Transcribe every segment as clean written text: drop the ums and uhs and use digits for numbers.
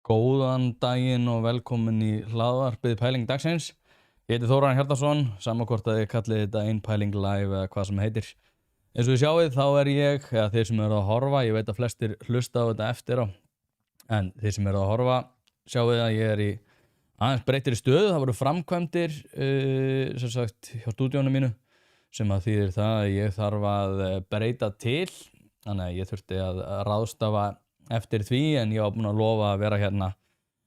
Góðan daginn og velkomin í hlaðvarpið Pæling dagsins. Ég heiti Þórarinn Hjartarson, sama hvort að ég kalli þetta Pæling live eða hvað sem heitir. Eins og þið sjáið þá ég, eða þeir sem eru að horfa, ég veit að flestir hlusta á þetta eftir á, en þeir sem eru að horfa sjáið að ég í aðeins breyttri stöðu. Það voru framkvæmdir sem sagt hjá stúdíónu mínu sem að þýðir það að ég þarf að breyta til, þannig að ég þurfti að ráðstafa eftir því, en ég var búinn að lofa að vera hérna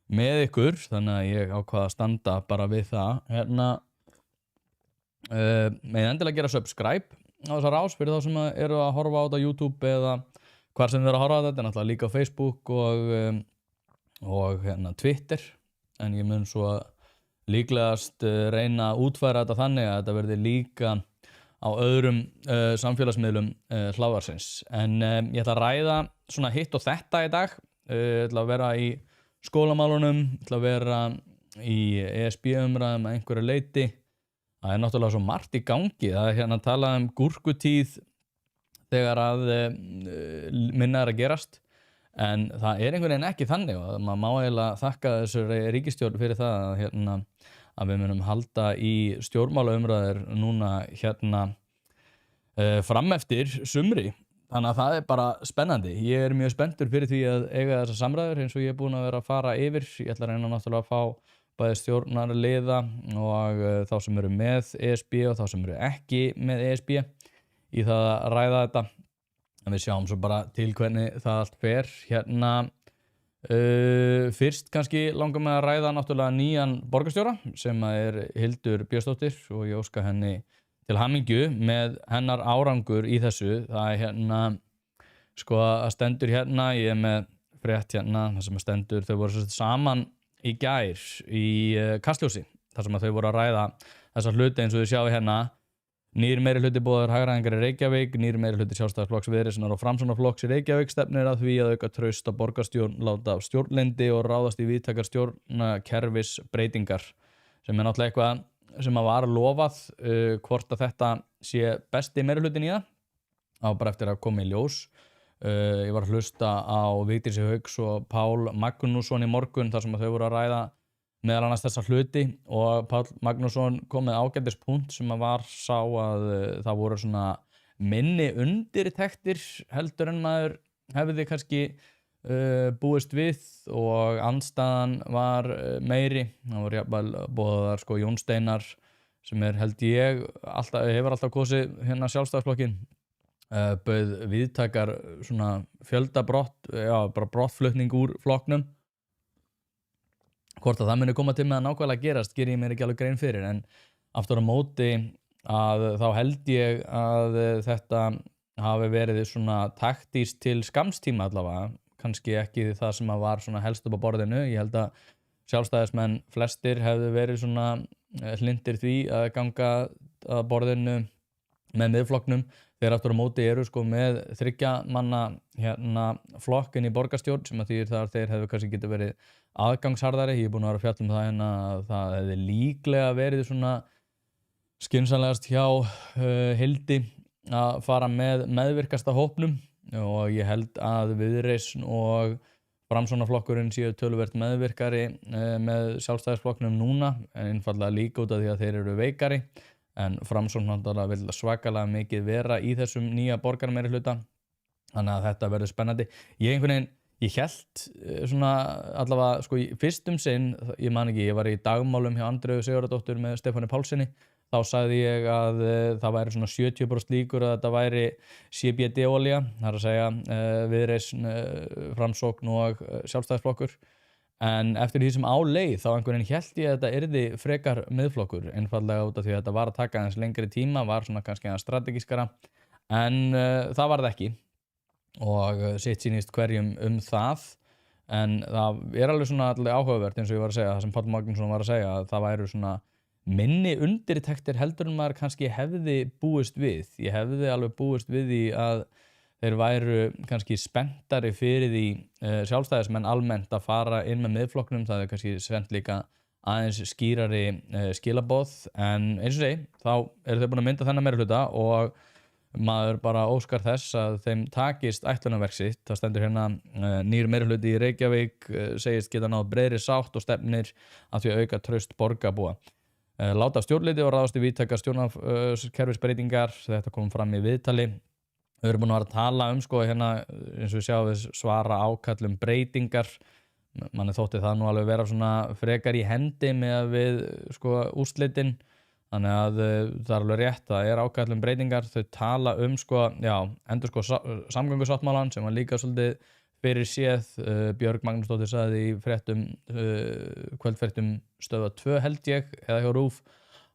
með ykkur, þannig að ég ákvað að standa bara við það. Með endilega gera subscribe á þessa rás fyrir þá sem eru að horfa á þetta á YouTube eða hvar sem þið eru að horfa á þetta, náttúrulega líka á Facebook og Twitter, en ég mun svo líklegast reyna að útfæra þetta þannig að þetta verði líka á öðrum samfélagsmiðlum hlaðvarpsins. En ég ætla að ræða svona hitt og þetta í dag. Ég ætla að vera í skólamálunum, ég ætla að vera í ESB-umræðum að einhverju leyti. Það náttúrulega svo margt í gangi. Það hérna að tala gúrkutíð þegar að minna að gerast. En það einhvern veginn ekki þannig og maður má eiginlega þakka þessari ríkisstjórn fyrir það að við munum halda í stjórnmálaumræður núna fram eftir sumri. Þannig að það bara spennandi. Ég mjög spenntur fyrir því að eiga þessar samræður eins og ég búinn að vera að fara yfir. Ég ætla að reyna náttúrulega að fá bæði stjórnarliða og þá sem eru með ESB og þá sem eru ekki með ESB í það að ræða þetta. En við sjáum svo bara til hvernig það allt fer fyrst kannski langar mig að ræða náttúrulega nýjan borgarstjóra sem Hildur Björnsdóttir og ég óska henni til hamingju með hennar árangur í þessu. Það sko að stendur ég með frétt það sem stendur, þau voru saman í gær í Kastljósi þar sem að þau voru að ræða þessar hluti eins og þau sjáu nýr meirihluti boðaður hagræðingar í Reykjavík, nýr meirihluti Sjálfstæðisflokks, Viðreisnar og Framsóknarflokks í Reykjavík stefnir að því að auka traust á borgarstjórn, láta af stjórnlyndi og ráðast í víðtækar stjórnkerfisbreytingar sem náttúrulega eitthvað sem að var lofað. Hvort að þetta sé besti meirihlutin í það á bara eftir að koma í ljós. Ég var að hlusta á Vigdísi Hauks og Pál Magnússon í morgun þar sem að þau voru að ræða meðal annars þessa hluti og Pál Magnússon kom með ágætispunkt sem að var sá að það voru svona minni undirtektir heldur en maður hefði kannski búist við og andstaðan var meiri. Það voru jafnvel boðaðar sko Jón Steinar sem held ég hefur alltaf kosið Sjálfstæðisflokkinn, bauð viðtækar svona fjöldabrott, bara brottflutning úr flokknum. Hvort að það muni koma til með að nákvæmlega gerast ger ég mér ekki alveg grein fyrir, en aftur á móti að þá held ég að þetta hafi verið svona taktískt til skamstíma allavega, kannski ekki það sem að var svona helst upp á borðinu. Ég held að sjálfstæðismenn flestir hefðu verið svona hlindir því að ganga að borðinu með miðflokknum. Þeir aftur á móti eru sko með 3 manna flokkin í borgarstjórn sem að þýðir það að þeir hefðu kannski getið verið aðgangsharðari. Ég búinn að vera að fjalla það að það hefði líklega verið svona skynsamlegast hjá Hildi að fara með meðvirkasta hópnum og ég held að Viðreisn og Framsóknarflokkurinn séu töluvert meðvirkari með Sjálfstæðisflokknum núna, einfaldlega líka út af því að þeir eru veikari. En Framsókn vil svakalega mikið vera í þessum nýja borgarmeirihluta, þannig að þetta verður spennandi. Ég hélt svona allavega sko fyrst sinn, ég man ekki, ég var í dagmálum hjá Andreu Sigurðardóttur með Stefáni Pálssyni, þá sagði ég að það væri svona 70% líkur að þetta væri CBD-olía, það að segja Viðreisn, Framsókn og Sjálfstæðisflokkur. En eftir því sem á leið þá einhvern veginn hélt ég að þetta yrði frekar miðflokkur, einfaldlega út af því að þetta var að taka aðeins lengri tíma, var svona kannski aðeins strategískara, en það var það ekki og sitt sýnist hverjum það. En það alveg svona alveg áhugavert eins og ég var að segja, það sem Páll Magnússon var að segja, að það væru svona minni undirtektir heldur en maður kannski hefði búist við. Ég hefði alveg búist við því að þeir væru kannski spenntari fyrir því sjálfstæðismenn almennt að fara inn með miðflokknum. Það kannski sent líka aðeins skýrari skilaboð, en eins og segi, þá eru þau búin að mynda þennan meirihluta og maður bara óskar þess að þeim takist ætlunarverk sitt. Það stendur hérna nýr meirihluti í Reykjavík segist geta náð breiðri sátt og stefnir að því að auka traust borgarbúa. Láta af stjórnliti og ráðast í víðtækar stjórnarkerfisbreytingar. Þetta kom fram í viðtali. Við erum búin að vera að tala sko hérna, eins og við sjáum við svara ákallum breytingar. Manni þótti það nú alveg vera svona frekar í hendi með við sko úrslitin. Þannig að það er alveg rétt, það er ákallum breytingar, þau tala sko, endur sko samgöngusáttmálann sem var líka svolítið fyrir séð. Björg Magnúsdóttir sagði í fréttum, kvöldfréttum Stöðvar 2 held ég, eða hjá RÚV,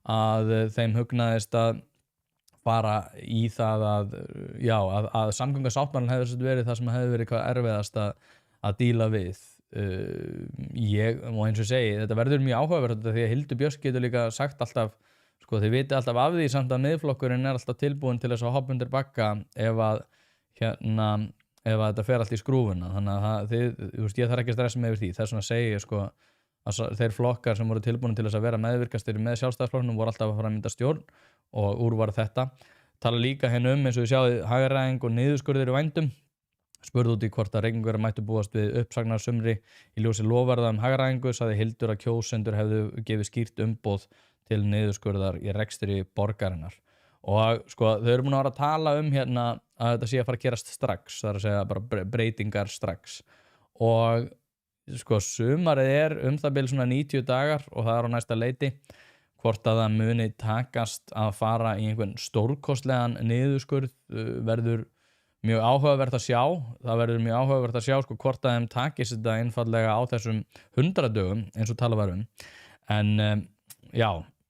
að þeim hugnaðist að fara í það að samgöngusáttmálinn hefði verið það sem hefði verið hvað erfiðast að díla við. Ég, og eins og segi, þetta verður mjög áhugavert því að Hildur Björk getur líka sagt alltaf, sko þið viti alltaf af því samt að Miðflokkurinn er alltaf tilbúin til þess að hoppa undir bagga ef að þetta fer allt í skrúfuna. Þannig að ég þarf ekki að stressa mig yfir því. Þess vegna segi ég sko að þeir flokkar sem voru tilbúin til þess að vera meðvirkastir með Sjálfstæðisflokknum voru alltaf að fara að mynda stjórn og úr var þetta. Tala líka hérna eins og við sjáum hagræðing og niðurskurðir í vændum. Spurði út í hvort að Reykjavíkurar mættu búast við uppsagnarsumri í ljósi loforða hagræðingu, sagði Hildur að kjósendur hefðu gefið skýrt umboð til niðurskurðar í rekstri borgarinnar. Og sko þau eru búin að vera að tala hérna að þetta sé að fara að gerast strax, það er að segja bara breytingar strax. Og sko sumarið það bil svona 90 dagar og það á næsta leiti. Hvort að það muni takast að fara í einhvern stórkostlegan niðurskurð verður mjög áhugavert að sjá. Það verður mjög áhugavert að sjá sko hvort að þeim takist þetta einfallega á þessum 100 dögum eins og talað var En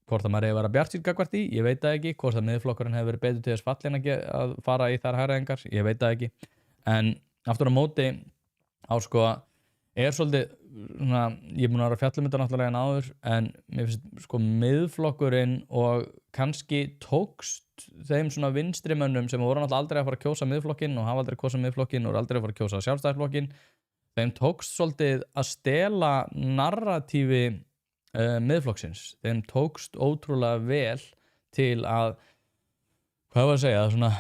hvort að maður vera bjartsýnn gagnvart því, ég veit það ekki. Hvort að Miðflokkurinn hefur verið betur til þess fallinn að fara í þær hagræðingar, ég veit það ekki. En aftur á móti sko svolítið svona, ég er búin að vera að fjalla þetta náttúrulega en áður, en mér finnst sko Miðflokkurinn og kannski tókst þeim svona vinstrimönnum sem voru náttúrulega aldrei að fara að kjósa Miðflokkinn og hafa aldrei kosað Miðflokkinn og eru aldrei að fara að kjósa Sjálfstæðisflokkinn, þeim tókst svolítið að stela narratífi Miðflokksins. Þeim tókst ótrúlega vel til að, hvað var að segja, svona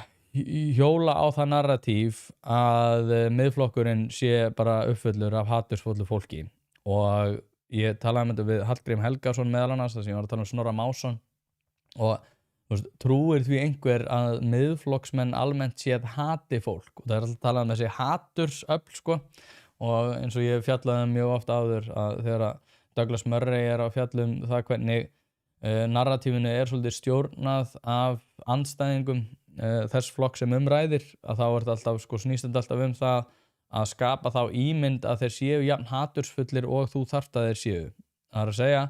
hjóla á það narratíf að Miðflokkurinn sé bara uppfullur af hatursfullu fólki. Og ég talaði þetta við Hallgrím Helgason meðal annars, þar sem ég var að tala Snorra Másson, og trúir því einhver að Miðflokksmenn almennt séð hati fólk, og það alltaf talað þessi hatursöfl sko. Og eins og ég fjallaði mjög oft áður að þegar Douglas Murray að fjalla það hvernig narratífinu svolítið stjórnað af andstæðingum þess flokk sem umræðir, að þá þetta alltaf sko snýst þetta alltaf það að skapa þá ímynd að þeir séu jafn hatursfullir og þú þarft að þeir séu. Það er að segja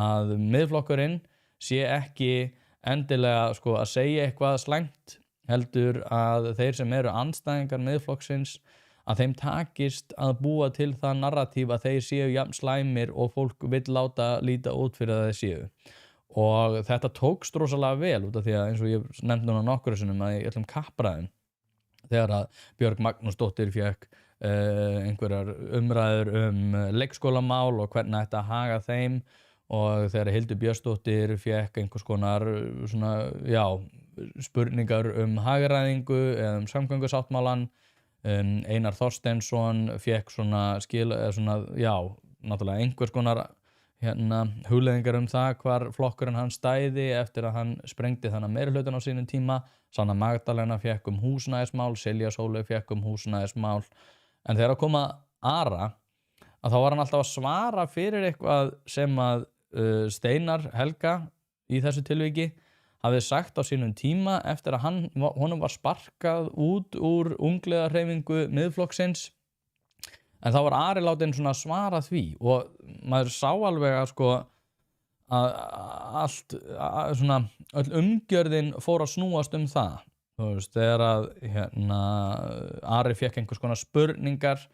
að Miðflokkurinn sé ekki endilega sko að segja eitthvað slæmt, heldur að þeir sem eru andstæðingar Miðflokksins að þeim takist að búa til það narratíf að þeir séu jafn slæmir og fólk vill láta líta út fyrir að þeir séu. Og þetta tókst rosalega vel út af því að eins og ég nefndi núna nokkru sinnum að í öllum kappræðum þegar að Björg Magnúsdóttir fékk einhverjar umræður leikskólamál og hvernig ætti að haga þeim, og þegar Hildur Björnsdóttir fékk einhvers konar svona, spurningar hagræðingu eða samgöngusáttmálann, Einar Þorsteinsson fékk svona náttúrulega einhvers konar hugleiðingar það hvar flokkurinn hann stæði eftir að hann sprengdi þannig meirihlutann á sínum tíma. Sanna Magdalena fékk húsnæðismál, Silja Sóley fékk húsnæðismál. En þegar að koma Ara, að þá var hann alltaf að svara fyrir eitthvað sem að Steinar Helga í þessu tilviki hafði sagt á sínum tíma eftir að honum var sparkað út úr ungliðahreyfingu Miðflokksins. En þá var Ari látinn svona svara því, og maður sá alveg að sko að öll umgjörðin fór að snúast það. Þú veist, þegar að Ari fékk einhvers konar spurningar,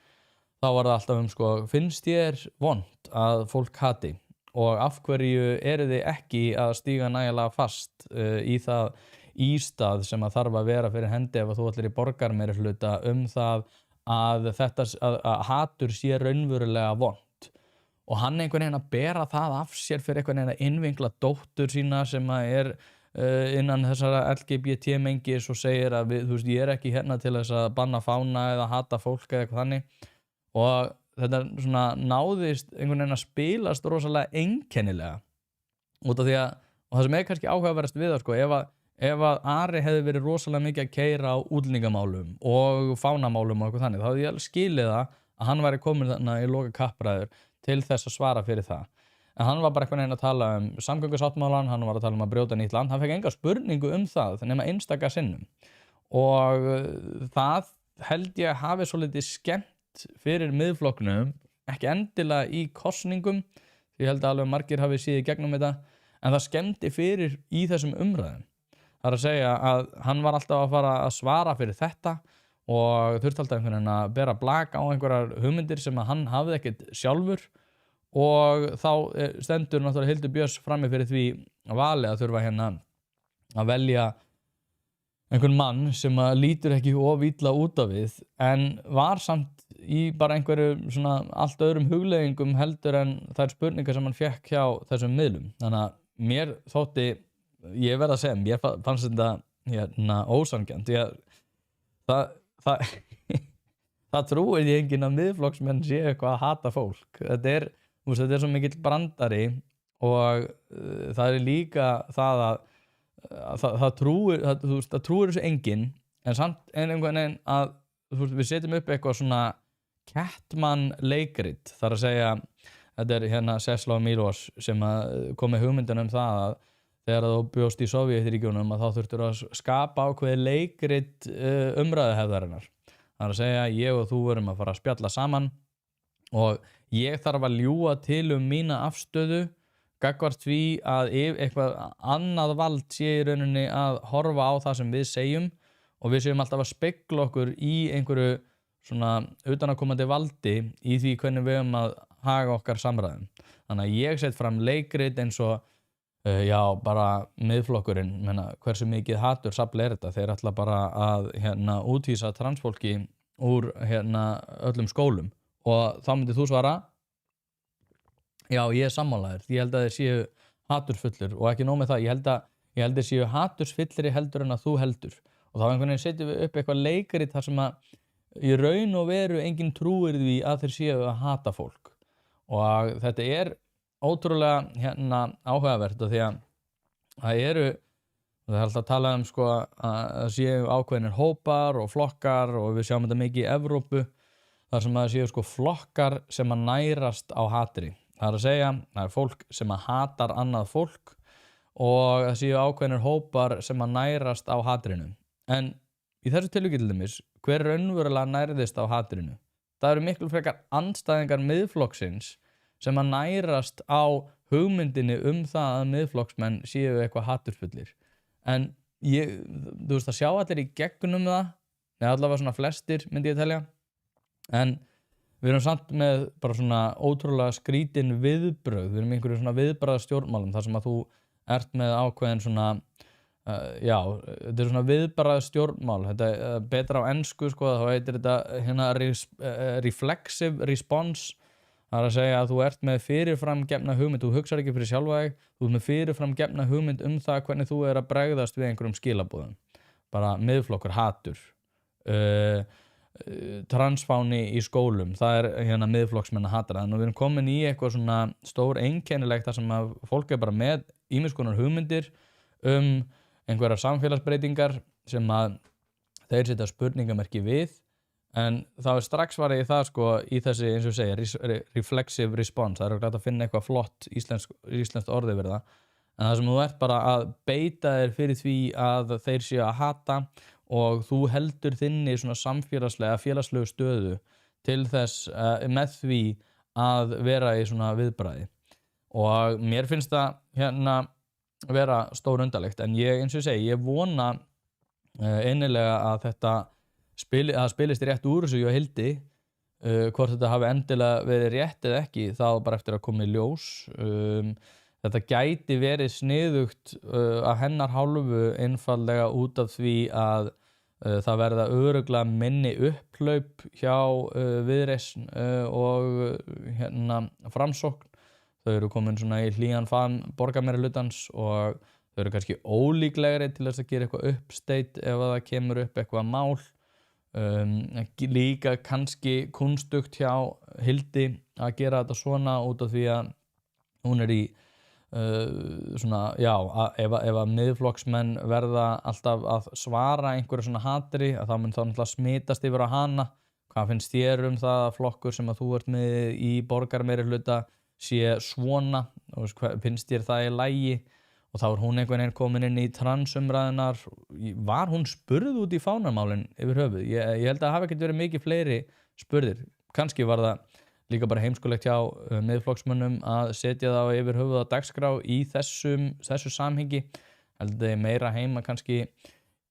þá var það alltaf sko, finnst þér vont að fólk hati? Og af hverju þið ekki að stíga nægilega fast í það ístað sem að þarf að vera fyrir hendi ef þú ætlir í borgarmeirihluta það að hatur sé raunverulega vont, og hann einhvern veginn að bera það af sér fyrir einhvern veginn að innvinkla dóttur sína sem að innan þessara LGBT mengis og segir að þú veist, ég ekki hérna til þess að banna fána eða hata fólk eða eitthvað þannig og þetta svona náðist einhvern veginn að spilast rosalega einkennilega út af því að, og það sem kannski áhugaverðast við það sko, ef að Ari hefði verið rosalega mikið að keyra á útlendingamálum og fánamálum og eitthvað þannig, þá hefði ég alveg skilið það að hann væri komin þarna í loka kappræður til þess að svara fyrir það. En hann var bara eitthvað að tala samgöngusáttmálann, hann var að tala að brjóta nýtt land, hann fekk enga spurningu það nema einstaka sinnum. Og það held ég hafi svolítið skemmt fyrir Miðflokknum, ekki endilega í kosningum, því ég held að alveg margir hafi séð í gegnum þetta, en það skemmti fyrir í þessum umræðum. Það að segja að hann var alltaf að fara að svara fyrir þetta og þurfti alltaf einhvern veginn að bera blak á einhverjar hugmyndir sem að hann hafði ekkert sjálfur og þá stendur náttúrulega Hildur Björns frammi fyrir því vali að þurfa hérna að velja einhvern mann sem að lítur ekki of illa út af við en var samt í bara einhverju svona allt öðrum hugleiðingum heldur en þær spurningar sem hann fékk hjá þessum miðlum. Þannig að mér þótti, ég verð að segja, mér fannst þetta hérna ósanngjarnt. Það trúir ég enginn að Miðflokksmenn sé eitthvað að hata fólk. Þetta er svo mikill brandari og það líka það að það trúir þessu enginn en samt einhvern veginn að við setjum upp eitthvað svona Kettmann leikrit, þar að segja þetta hérna Czeslaw Milosz sem kom með hugmyndin það að þegar þú bjóst í Sovétríkjunum að þá þurftur að skapa ákveðið leikrit umræðuhefðarinnar. Það er að segja ég og þú verum að fara að spjalla saman og ég þarf að ljúga til mína afstöðu gagnvart því að ef eitthvað annað vald sé í rauninni að horfa á það sem við segjum og við séum alltaf að spegla okkur í einhverju svona utanaðkomandi valdi í því hvernig við að haga okkar samræðum. Þannig að ég set fram leikrit eins og já, bara Miðflokkurinn, hversu mikið hatursafl þetta, þeir ætla bara að útvísa transfólki úr öllum skólum og þá myndir þú svara já, ég sammálaður, ég held að þeir séu hatursfullir og ekki nóg með það, ég held þeir séu hatursfyllri heldur en að þú heldur og þá einhvern veginn setjum við upp eitthvað leikrit þar sem að í raun og veru enginn trúir því að þeir séu að hata fólk og þetta er ótrúlega áhugavert og því að það er alltaf að tala sko að séu ákveðnir hópar og flokkar og við sjáum þetta mikið í Evrópu þar sem að séu sko flokkar sem að nærast á hatri. Það er að segja, það er fólk sem að hatar annað fólk og það séu ákveðnir hópar sem að nærast á hatrinu. En í þessu tilviki til dæmis, hver raunverulega nærðist á hatrinu? Það eru miklu frekar andstæðingar Miðflokksins sem að nærast á hugmyndinni það að Miðflokksmenn séu eitthvað hatursfullir. En þú veist að sjá allir í gegnum það, eða allavega svona flestir myndi ég telja, en við erum samt með bara svona ótrúlega skrítin viðbrögð, við erum einhverju svona viðbragðsstjórnmálum þar sem að þú ert með ákveðin svona, já, þetta er svona viðbragðsstjórnmál, þetta er betra á ensku sko, þá heitir þetta reflexive response. Það er að segja að þú ert með fyrirframgefna hugmynd, þú hugsar ekki fyrir sjálfa þig, þú ert með fyrirframgefna hugmynd það hvernig þú að bregðast við einhverjum skilaboðum. Bara Miðflokkur, hatur, transfáni í skólum, það er Miðflokksmenn að hata það. Og við erum komin í eitthvað svona stór einkennilegt þar sem að fólk er bara með ýmiss konar hugmyndir einhverjar samfélagsbreytingar sem að þeir setja spurningamerki við. En þá strax var ég það sko í þessi, eins og segja, reflexive response. Það glætt að finna eitthvað flott íslenskt orðið fyrir það. En það sem þú ert bara að beita þér fyrir því að þeir séu að hata og þú heldur þinni svona samfélagslega, félagslegu stöðu til þess með því að vera í svona viðbragði. Og mér finnst það vera stórundarlegt. En ég, eins og segi, ég vona innilega að þetta það spilist rétt úr þessu hjá Hildi, hvort þetta hafi endilega verið rétt eða ekki, þá bara eftir að koma í ljós. Þetta gæti verið sniðugt að hennar hálfu einfaldlega út af því að það verða örugglega minni upphlaup hjá Viðreisn og Framsókn. Þau eru komin svona í hlýjan faðm borgarmeirihlutans og þau eru kannski ólíklegri til þess að gera eitthvað uppsteyt ef að það kemur upp eitthvað mál. Líka kannski kunstugt hjá Hildi að gera þetta svona út af því að hún í svona, já, ef að miðflokksmenn verða alltaf að svara einhverju svona hatri, að það mun þá náttúrulega smitast yfir á hana. Hvað finnst þér það að flokkur sem að þú ert með í borgarmeirihluta sé svona, og finnst þér það í lagi? Og þá hún einhvern veginn komin inn í transumræðunar. Var hún spurð út í fánamálin yfir höfuð? Ég held að hafi ekkert verið mikið fleiri spurðir. Kannski var það líka bara heimskulegt hjá miðflokksmönnum að setja það yfir höfuð á dagskrá í þessu samhengi. Held að meira heima kannski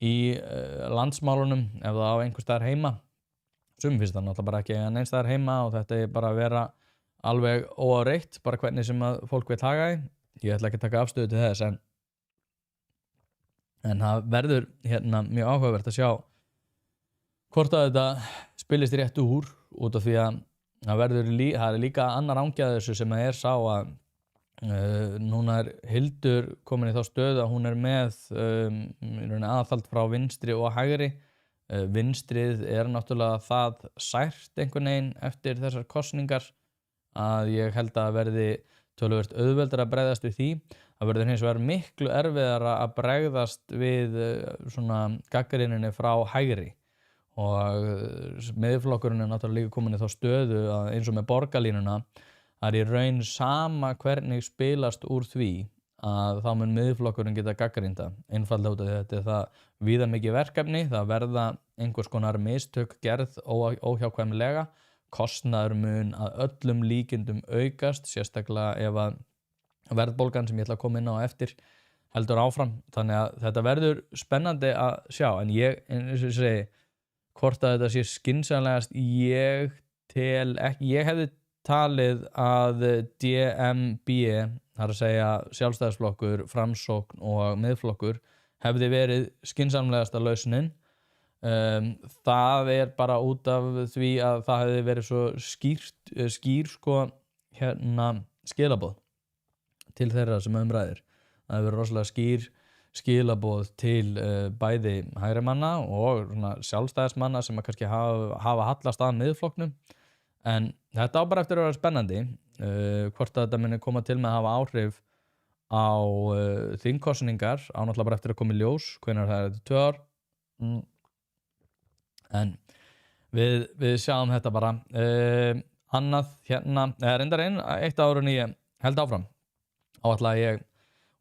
í landsmálunum ef það á einhvers staðar heima. Sumum finnst það náttúrulega bara ekki neins staðar heima og þetta bara að vera alveg óáreitt, bara hvernig sem að fólk vill haga því. Ég ætla ekki að taka afstöðu til þess, en það verður mjög áhugavert að sjá hvort að þetta spilist rétt úr, út af því að það er líka annar ángjað þessu sem að sá að núna Hildur komin í þá stöðu að hún með aðhald frá vinstri og hægri. Vinstrið náttúrulega það sært einhvern veginn eftir þessar kosningar að ég held að verði töluvert auðveldara að bregðast við því. Það verður hins vegar miklu erfiðara að bregðast við svona gagnrýninni frá hægri, og miðflokkurinn náttúrulega líka komin í þá stöðu að eins og með borgarlínuna að í raun sama hvernig spilast úr því að þá mun miðflokkurinn geta gagnrýnda, einfaldlega út af því þetta það víða mikið verkefni, það verða einhvers konar mistök gerð óhjákvæmilega. Kostnaður mun að öllum líkindum aukast, sérstaklega ef að verðbólgan sem ég ætla að koma inn á eftir heldur áfram. Þannig að þetta verður spennandi að sjá, en eins og ég segi, hvort að þetta sé skynsamlegast, ég hefði talið að DMB, það að segja Sjálfstæðisflokkur, Framsókn og Miðflokkur, hefði verið skynsamlegasta lausnin. Það bara út af því að það hefði verið svo skýr skilaboð til þeirra sem ræðir. Það hefði verið rosalega skýr skilaboð til bæði hægrimanna og sjálfstæðismanna sem að kannski hafa hallast að miðflokknum. En þetta á bara eftir að vera spennandi, hvort að þetta muni koma til með að hafa áhrif á þingkosningar, á náttúrulega bara eftir að koma í ljós, hvenær það þetta 2 ár. En við sjáum þetta bara. Annað reyndar eitt ár en ég held áfram áætlaði ég,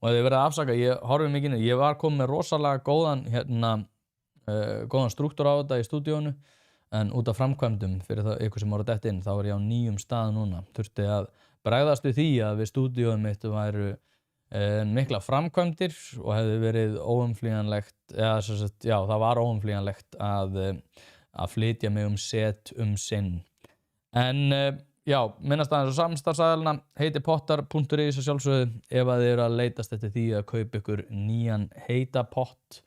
og ef þið verið að afsaka, ég horfi mikið inn, ég var komið með rosalega góðan strúktúr á þetta í stúdíónu, en út af framkvæmdum fyrir það ykkur sem voru dett inn, þá er ég á nýjum stað núna. Þurfti að bregðast við því að við stúdíóum mitt væru mikla framkvæmdir og hefði verið óumflýjanlegt, það var óumflýjanlegt að flytja mig set sinn. En minnast aðeins á samstarfsaðilana, heiti pottar.is að sjálfsögðu, ef að þið eru að leitast eftir því að kaupa ykkur nýjan heita pott.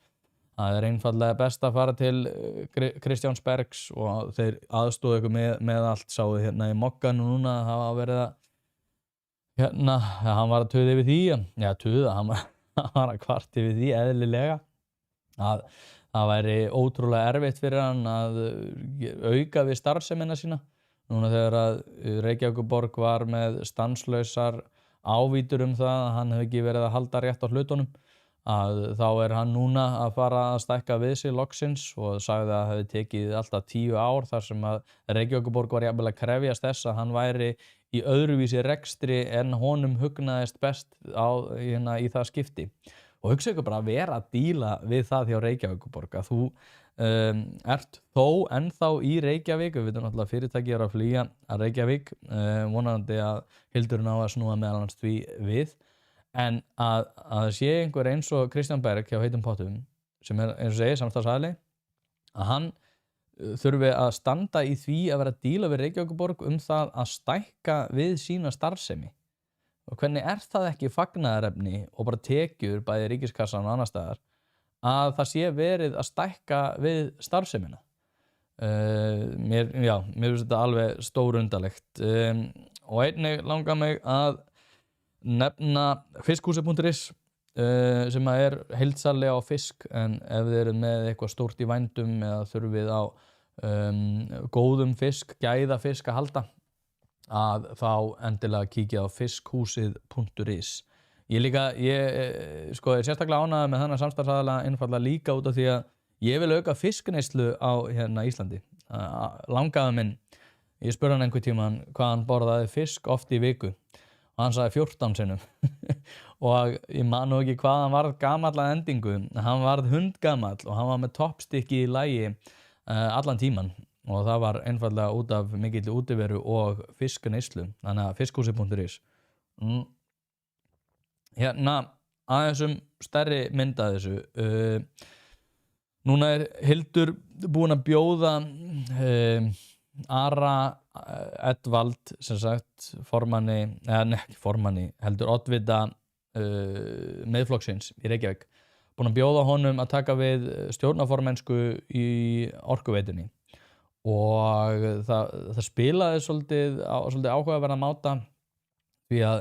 Það er einfaldlega best að fara til Kristjáns Bergs og þeir aðstóðu ykkur með allt. Sáðu í Mogganu núna, það var verið að hann var að tuða yfir því, hann var að kvart yfir því eðlilega, að það væri ótrúlega erfitt fyrir hann að auka við starfsemina sína. Núna þegar að Reykjavíkurborg var með stanslausar ávítur það að hann hefði ekki verið að halda rétt á hlutunum, að þá hann núna að fara að stækka við sig loksins og sagði að það hefði tekið alltaf 10 ár þar sem að Reykjavíkurborg var jafnvel að krefjast þess að hann væri í öðruvísi rekstri en honum hugnaðist best í það skipti. Og hugsa ykkur bara að vera að díla við það hjá Reykjavíkurborg, að þú ert þó ennþá í Reykjavík, við veitum náttúrulega fyrirtæki að flýja að Reykjavík, vonandi að Hildurinn á að snúa meðal annars því við, en að sé einhver eins og Kristján Berg hjá heitum pottum, sem eins og segir samstarfsaðili, að hann þurfi að standa í því að vera að díla við Reykjavíkurborg það að stækka við sína starfsemi. Og hvernig það ekki fagnaðarefni og bara tekjur bæði ríkiskassan og annars staðar að það sé verið að stækka við starfsemina. Mér finnst þetta alveg stórundarlegt. Og einnig langar mig að nefna fiskhúsi.is. sem heildsallega á fisk, en ef þið eru með eitthvað stórt í vændum eða þurfið á góðum fisk, gæðafisk að halda, að þá endilega kíkja á fiskhúsið.is. Ég sko er sérstaklega ánægður með þennan samstarfsaðila einfaldlega líka út af því að ég vil auka fiskneyslu á hérna Íslandi. Langafi minn, ég spurði hann einhvern tímann hvað hann borðaði fisk oft í viku og hann sagði 14 sinnum og ég man nú ekki hvað hann varð gamall að endingu. Hann varð hundgamall og hann var með toppstykki í lagi allan tíman og það var einfaldlega út af mikilli útiveru og fiskneyslu. Þannig að fiskhúsið.is. Hérna aðeins stærri mynd að þessu. Núna Hildur búin að bjóða Ara Edvald, sem sagt, ekki formanni, heldur oddvita Miðflokksins í Reykjavík, búin að bjóða honum að taka við stjórnarformennsku í Orkuveitunni og það spilaði svolítið áhugaverðan máta því að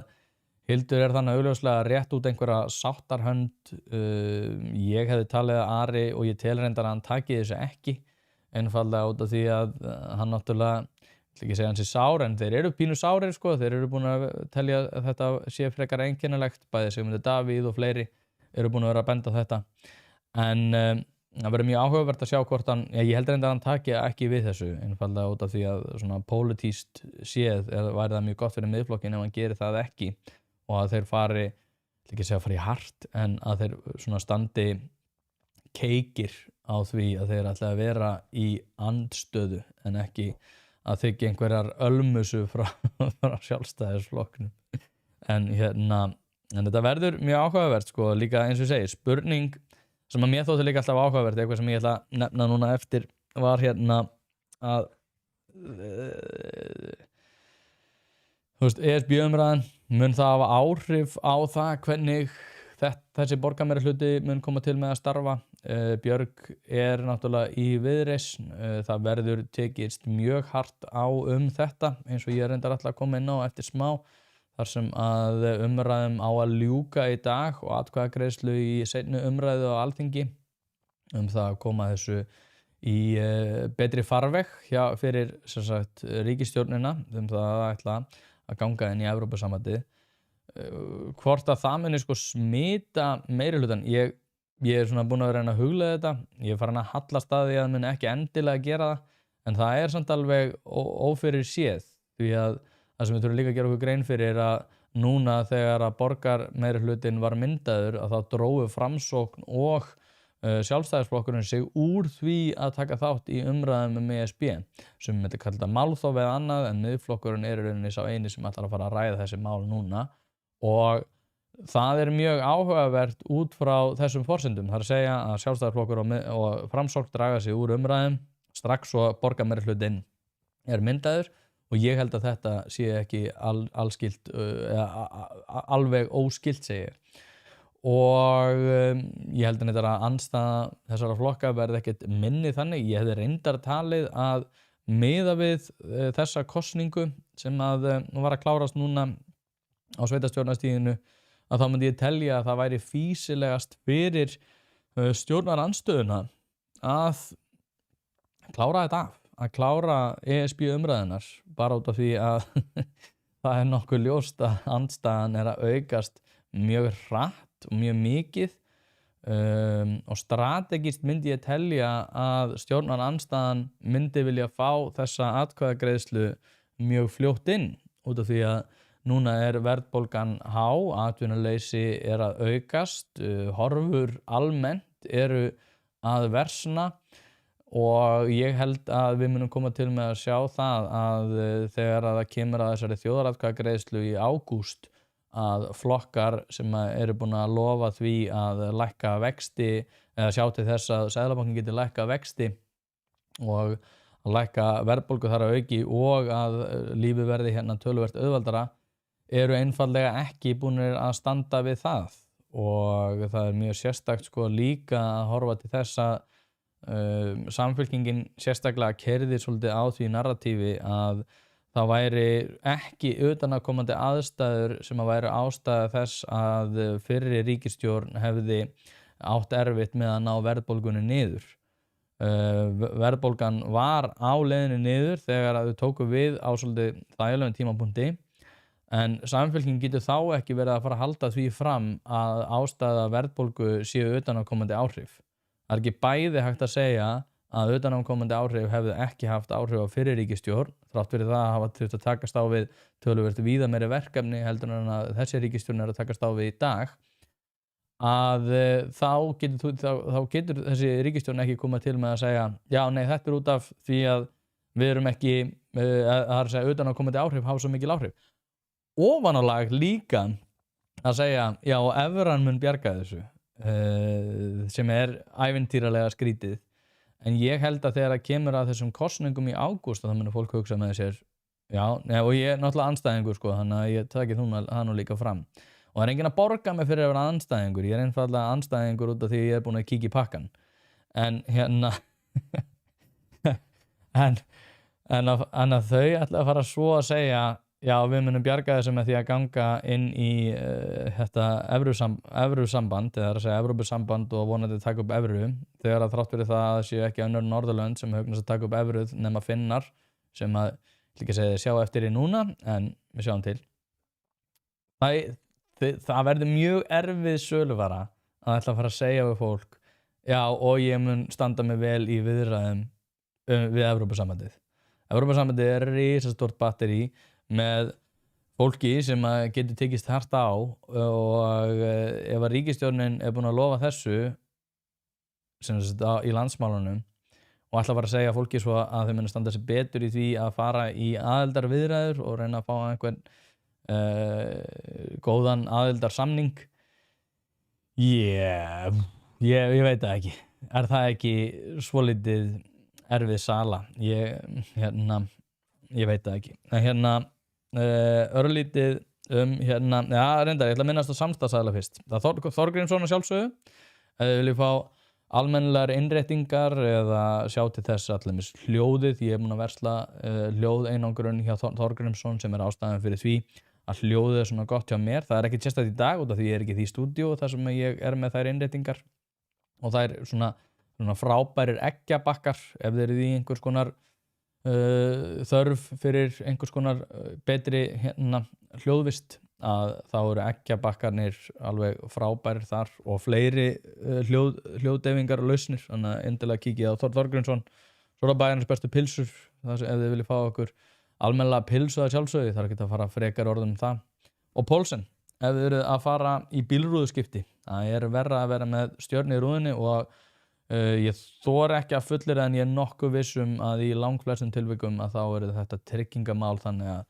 Hildur þannig augljóslega rétt út einhverja sáttarhönd. Ég hefði talið að Ari, og ég tel reyndar að hann taki þessu ekki, einfaldlega út af því að hann náttúrulega, ég ætla ekki að segja hann sé sár, en þeir eru pínu sárir sko, þeir eru búin að telja að þetta sé frekar einkennilegt, bæði Sigmundur Davíð og fleiri eru búin að vera að benda á þetta. En það verður mjög áhugavert að sjá hvort hann, ég held reyndar að hann taki ekki við þessu, einfaldlega út af því að svona pólitískt séð væri það mjög gott fyrir Miðflokkinn ef hann gerir það ekki og að þeir fari, ég ætla ekki að segja fari í hart, en að þeir svona standi keikir á því að þeir ætla að vera í andstöðu en ekki að þykja einhverjar ölmusu frá Sjálfstæðisflokknum. En þetta verður mjög áhugavert sko, líka eins og ég segi, spurning sem að mér þótti líka alltaf áhugavert, eitthvað sem ég ætla að nefna núna eftir, var að ESB-umræðan, mun það hafa áhrif á það hvernig þessi borgarmeirihluti mun koma til með að starfa. Björg náttúrulega í Viðreisn, það verður tekist mjög hart á þetta, eins og ég reyndar alltaf að koma inn á eftir smá, þar sem að umræðum á að ljúka í dag og atkvæðagreiðslu í seinni umræðu á Alþingi það að koma þessu í betri farveg fyrir sem sagt ríkisstjórnina það að ætla að ganga inn í Evrópusambandið. Hvort að það muni sko smita meirihlutann, ég svona búin að reyna að hugleiða þetta, ég farin að hallast að því að það muni ekki endilega gera það, en það samt alveg ófyrir séð, því að það sem við þurfum líka að gera okkur grein fyrir að núna þegar að borgarmeirihlutin var myndaður að þá drógu Framsókn og Sjálfstæðisflokkurinn sig úr því að taka þátt í umræðum ESB, sem þetta kallað málþóf eða annað, en Miðflokkurinn í rauninni sá eini sem ætlar að fara að ræða þessi mál núna og það mjög áhugavert út frá þessum forsendum. Það að segja að Sjálfstæðisflokkur og Framsókn draga sig úr umræðum strax og borgarmeirihlutin myndaður og ég held að þetta sé ekki alskilt, alveg óskilt segir. Og ég held að andstaða þessara flokka verði ekkert minni þannig. Ég hefði reyndar talið að miða við þessa kosningu sem að var að klárast núna á sveitarstjórnarstiginu, að þá myndi ég telja að það væri fýsilegast fyrir stjórnarandstöðuna að klára þetta af, að klára ESB umræðunar, bara út af því að það nokkuð ljóst að andstaðan að aukast mjög hratt og mjög mikið og strategist myndi ég telja að stjórnarandstaðan myndi vilja fá þessa atkvæðagreiðslu mjög fljótt inn út af því að núna verðbólgan há, atvinnuleysi að aukast, horfur almennt að versna og ég held að við munum koma til með að sjá það að þegar að það kemur að þessari þjóðaratkvæðagreiðslu í ágúst að flokkar sem búin að lofa því að lækka vexti eða sjá til þess að Seðlabankinn geti lækka vexti og að lækka verðbólgu þar að auki og að lífið verði töluvert auðveldara einfaldlega ekki búnir að standa við það og það mjög sérstakt sko líka að horfa til þess að Samfylkingin sérstaklega keyrði svolítið á því narratífi að það væri ekki utanaðkomandi aðstæður sem að væri ástæða þess að fyrri ríkisstjórn hefði átt erfitt með að ná verðbólgunni niður. Verðbólgan var á leiðinni niður þegar að þau tóku við á svolítið þægilegum tímapunkti, en Samfylkingin getur þá ekki verið að fara að halda því fram að ástæða verðbólgu séu utanaðkomandi áhrif. Það er ekki bæði hægt að segja að utanaðkomandi áhrif hefðu ekki haft áhrif á fyrri ríkisstjórn, þrátt fyrir það að hafa þurft að takast á við töluvert víða meiri verkefni heldur en að þessi ríkisstjórn er að takast á við í dag, að þá getur þessi ríkisstjórn ekki komað til með að segja já, nei, þetta út af því að við erum ekki, það er að segja utanaðkomandi áhrif hafa svo mikil áhrif. Ofanálag líka að segja, já, evran mun bjarga þessu, sem er ævintýralega skrítið. En ég held að þegar það kemur að þessum kosningum í ágúst þá muni fólk hugsa með sér, já, og ég er náttúrulega andstæðingur sko, þannig að ég taki það nú líka fram. Og það er enginn að borga mig fyrir að vera andstæðingur, ég er einfaldlega andstæðingur út af því ég er búin að kíkja í pakkan. En hérna, en að þau ætla að fara svo að segja, já, við munum bjarga þessu með því að ganga inn í þetta evrusamband, eða að segja Evrópusamband og vonandi taka upp evru, þegar að þrátt fyrir það að séu ekki önnur Norðurlönd sem hugnast að taka upp evruð nema Finnar, sem að, ég ekki segja sjá eftir í núna, en við sjáum til. Það verður mjög erfið söluvara að ætla að fara að segja við fólk, já, og ég mun standa mig vel í viðræðum við Evrópusambandið. Evrópusambandið er risastórt batteri með fólki sem getur tekist hart á, og ef að ríkisstjórnin er búin að lofa þessu sem í landsmálunum og ætla að fara að segja fólki svo að þau muni standa sig betur í því að fara í aðildarviðræður og reyna að fá einhvern góðan aðildarsamning, ég veit það ekki. Er það ekki svolítið erfið sala? Ég veit það ekki. En örlítið já, reyndar, ég ætla að minnast á samstarfsaðila fyrst. Það er Þorgrímsson að sjálfsögðu. Ef þið viljið fá almennilegar innréttingar eða sjá til þess allir hljóðið, ég er búin að versla hljóðeinangrun hjá Þorgrímsson sem er ástæðan fyrir því að hljóðið er svona gott hjá mér. Það er ekki sérstætt í dag út af því ég er ekki í því stúdíó þar sem ég er með þær innréttingar, og það er svona frábærir eggjabakkar ef þeir eru í einhvers konar þörf fyrir einhvers konar betri hljóðvist, að þá eru eggjabakkarnir alveg frábærir þar og fleiri hljóðdeyfingar og lausnir, þannig að endilega kíkið á Þorgrímsson. Svo er það Bæjarins bestu pilsur, ef þið viljið fá okkur almennilega pilsu að sjálfsögðu, þarf ekki að fara frekar orðum það. Og Poulsen, ef þið eruð að fara í bílrúðuskipti, það er verra að vera með stjörnu í rúðinni, og ég þori ekki að fullyrða en ég er nokkuð vissum að í langflestum tilvikum að þá eru þetta tryggingamál, þannig að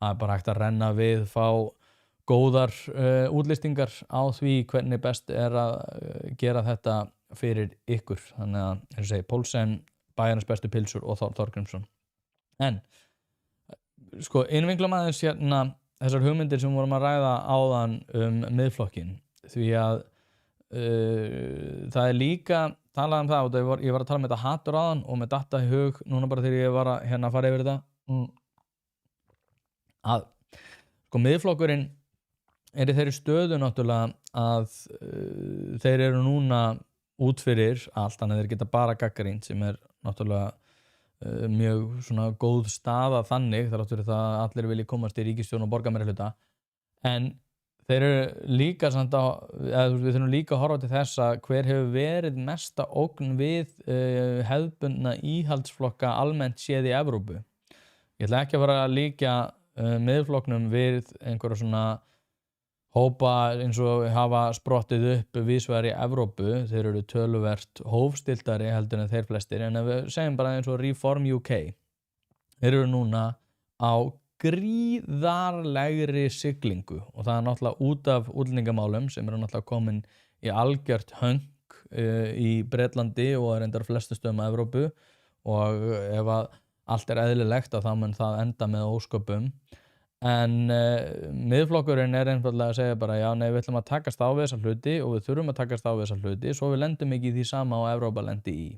það er bara hægt að renna við, fá góðar útlistingar á því hvernig best er að gera þetta fyrir ykkur. Þannig að, eins og segi, Poulsen, Bæjarins bestu pilsur og Þorgrímsson. En sko, innvinklum aðeins þessar hugmyndir sem vorum að ræða áðan miðflokkinn, því að það er líka talað það, og ég var að tala með þetta hatur áðan og með datta í hug núna bara þegar ég var að fara yfir þetta, að sko miðflokkurinn er í þeirri stöðu náttúrulega að þeir eru núna út fyrir allt, þannig að þeir geta bara gagnrýnt, sem er náttúrulega mjög svona góð staða þannig, þar áttur það að allir vilji komast í ríkisstjórn og borgarmeirihluta, en þeir eru líka við þurfum líka að horfa til þess að hver hefur verið mesta ógn við hefðbundna íhaldsflokka almennt séð í Evrópu. Ég ætla ekki að fara að líkja miðflokknum við einhverja svona hópa eins og hafa sprottið upp víðsvegar í Evrópu. Þeir eru töluvert hófstilltari heldur en þeir flestir, en ef við segjum bara eins og Reform UK, þeir eru núna á gríðarlegri siglingu, og það er náttúrulega út af útlendingamálum sem eru náttúrulega komin í algjört höng í Bretlandi og reyndar flestu stöðum á Evrópu, og ef að allt er eðlilegt að þá mun það enda með ósköpum. En miðflokkurinn er einfaldlega að segja bara já, nei, við ætlum að takast á við þessa hluti og við þurfum að takast á við þessa hluti svo við lendum ekki í því sama og Evrópa lendi í.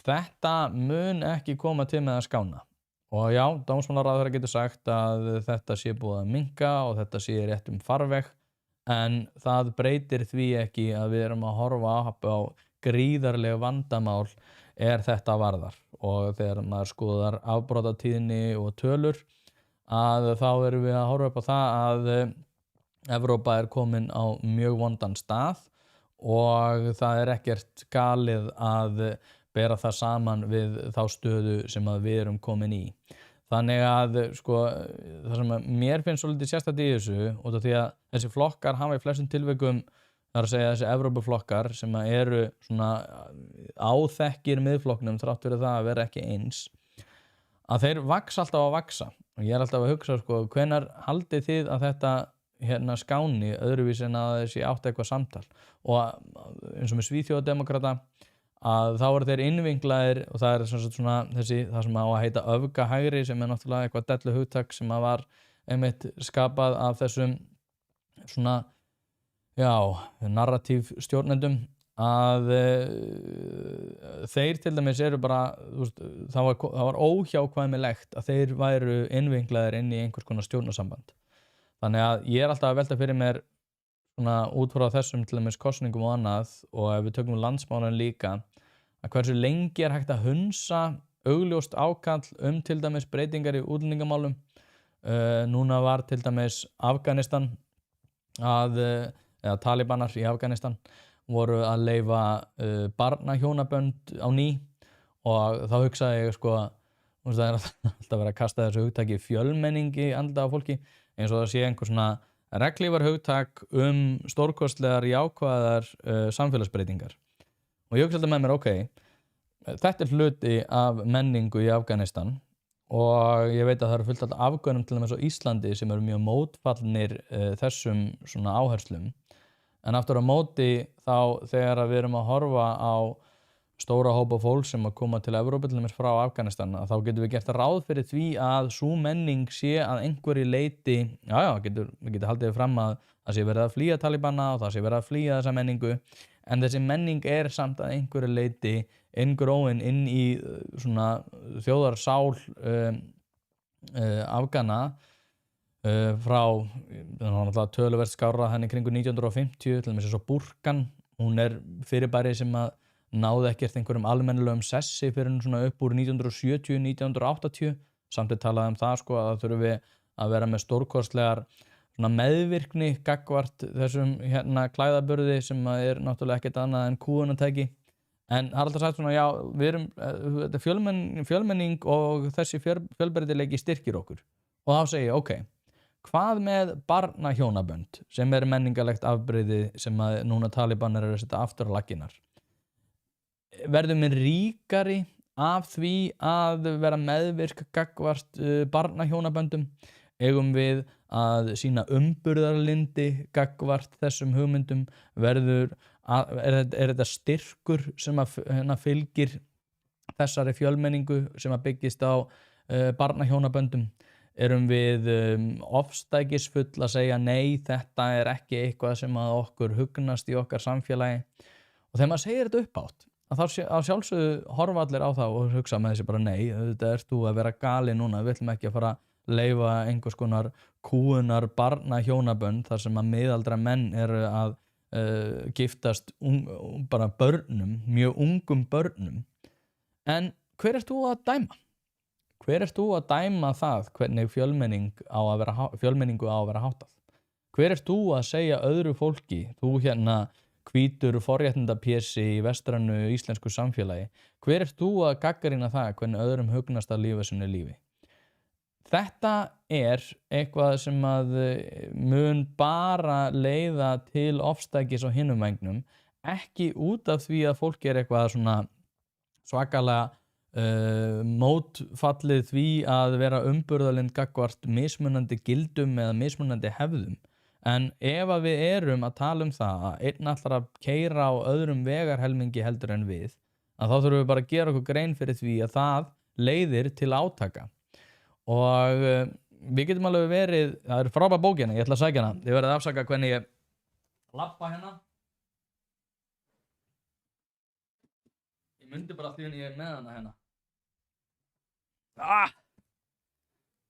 Þetta mun ekki koma til með að skána. Og já, dómsmálaráðherra getur sagt að þetta sé búið að minnka og þetta sé í réttum farveg, en það breytir því ekki að við erum að horfa á gríðarleg vandamál þetta varðar. Og þegar maður skoðar afbrotatíðni og tölur, að þá erum við að horfa upp á það að Evrópa komin á mjög vondan stað og það ekkert galið að bera það saman við þá stöðu sem að við erum komin í. Þannig að sko, það sem að mér finnst svolítið sérstakt í þessu, út af því að þessi flokkar hafa í flestum tilvikum, það er að segja þessi Evrópuflokkar sem að eru svona áþekkir miðflokknum þrátt fyrir það að vera ekki eins, að þeir vaxa alltaf að vaxa. Og ég alltaf að hugsa sko, hvenær haldið þið að þetta skáni öðruvísi en að þessi átt eitthvað samtal? Og eins og með Svíþjóðademókrata, að þá eru þeir innvinglaðir og það svona það sem á að heita öfgahægri, sem náttúrulega eitthvað dellu hugtak sem að var einmitt skapað af þessum svona, já, narratív stjórnendum, að þeir til dæmis eru bara, það var óhjákvæmilegt að þeir væru innvinglaðir inn í einhvers konar stjórnarsamband. Þannig að ég alltaf að velta fyrir mér svona út frá þessum til dæmis kosningum og annað, og ef við tökum landsmálin líka, að hversu lengi hægt að hunsa augljóst ákall til dæmis breytingar í útlendingamálum. Núna var til dæmis Afganistan eða Talibanar í Afganistan voru að leyfa barnahjónabönd á ný, og þá hugsaði ég sko, það alltaf verið að kasta þessu hugtaki fjölmenningi andlega á fólki, eins og það sé einhver svona reglífar hugtak stórkostlegar jákvæðar samfélagsbreytingar. Og ég hugsa alltaf með mér, ok, þetta hluti af menningu í Afganistan, og ég veit að það eru fullt af Afgönum til dæmis á Íslandi sem eru mjög mótfallnir þessum svona áherslum. En aftur á móti þá þegar við erum að horfa á stóra hópa fólk sem að koma til Evrópu til dæmis frá Afganistan, þá getum við gert ráð fyrir því að sú menning sé að einhverju leyti, við getum haldið fram að það sé verið að flýja Talibana og það sé verið að flýja þessa menningu, en þessi menning samt að einhverju leyti inngróin inn í svona þjóðarsál Afgana frá, það var töluvert skárra henni kringu 1950, til dæmis eins og Búrkan, hún fyrirbæri sem að náði ekkert einhverjum almennilegum sessi fyrir svona upp úr 1970-1980, samt talað það sko að það þurfi að vera með stórkostlegar svona meðvirkni gagnvart þessum klæðaburði sem náttúrulega ekkert annað en kúgunartæki. En það alltaf sagt svona, já, við erum þetta fjölmenning og þessi fjölbreytileiki styrkir okkur. Og þá segi ég, ok, hvað með barnahjónabönd sem menningarlegt afbrigði sem að núna Talibanar að setja aftur á laggirnar? Verðum við ríkari af því að vera meðvirk gagnvart barnahjónaböndum? Eigum við að sýna umburðarlyndi gagnvart þessum hugmyndum? Er þetta styrkur sem að fylgir þessari fjölmenningu sem að byggist á barnahjónaböndum? Erum við ofstækisfull að segja nei, þetta ekki eitthvað sem að okkur hugnast í okkar samfélagi? Og þegar maður segir þetta upphátt, að þá sjálfsögðu horfa allir á það og hugsa með þessi bara nei, þetta þú að vera gali núna, við ætlum ekki að fara að leyfa einhvers konar kúgunar barnahjónabönd þar sem að miðaldra menn eru að giftast bara börnum, mjög ungum börnum. En hver þú að dæma? Hver þú að dæma það hvernig fjölmenningu á að vera háttað? Hver þú að segja öðru fólki, þú hvítur forréttindapési í vestrænu íslensku samfélagi, hver þú að gagnrýna það hvernig öðrum hugnast að lifa sínu lífi? Þetta eitthvað sem að mun bara leiða til ofstækis á hinum vægnum, ekki út af því að fólk eitthvað svona svakalega mótfallið því að vera umburðarlynd gagnvart mismunandi gildum eða mismunandi hefðum. En ef að við erum að tala það að einn ætlar að keyra á öðrum vegarhelmingi heldur en við, að þá þurfum við bara að gera okkur grein fyrir því að það leiðir til átaka. Og við getum alveg verið, það frábær bók ég ætla að sækja hana, þið verðið að afsaka hvernig ég lappa Ég myndi bara því að ég með hana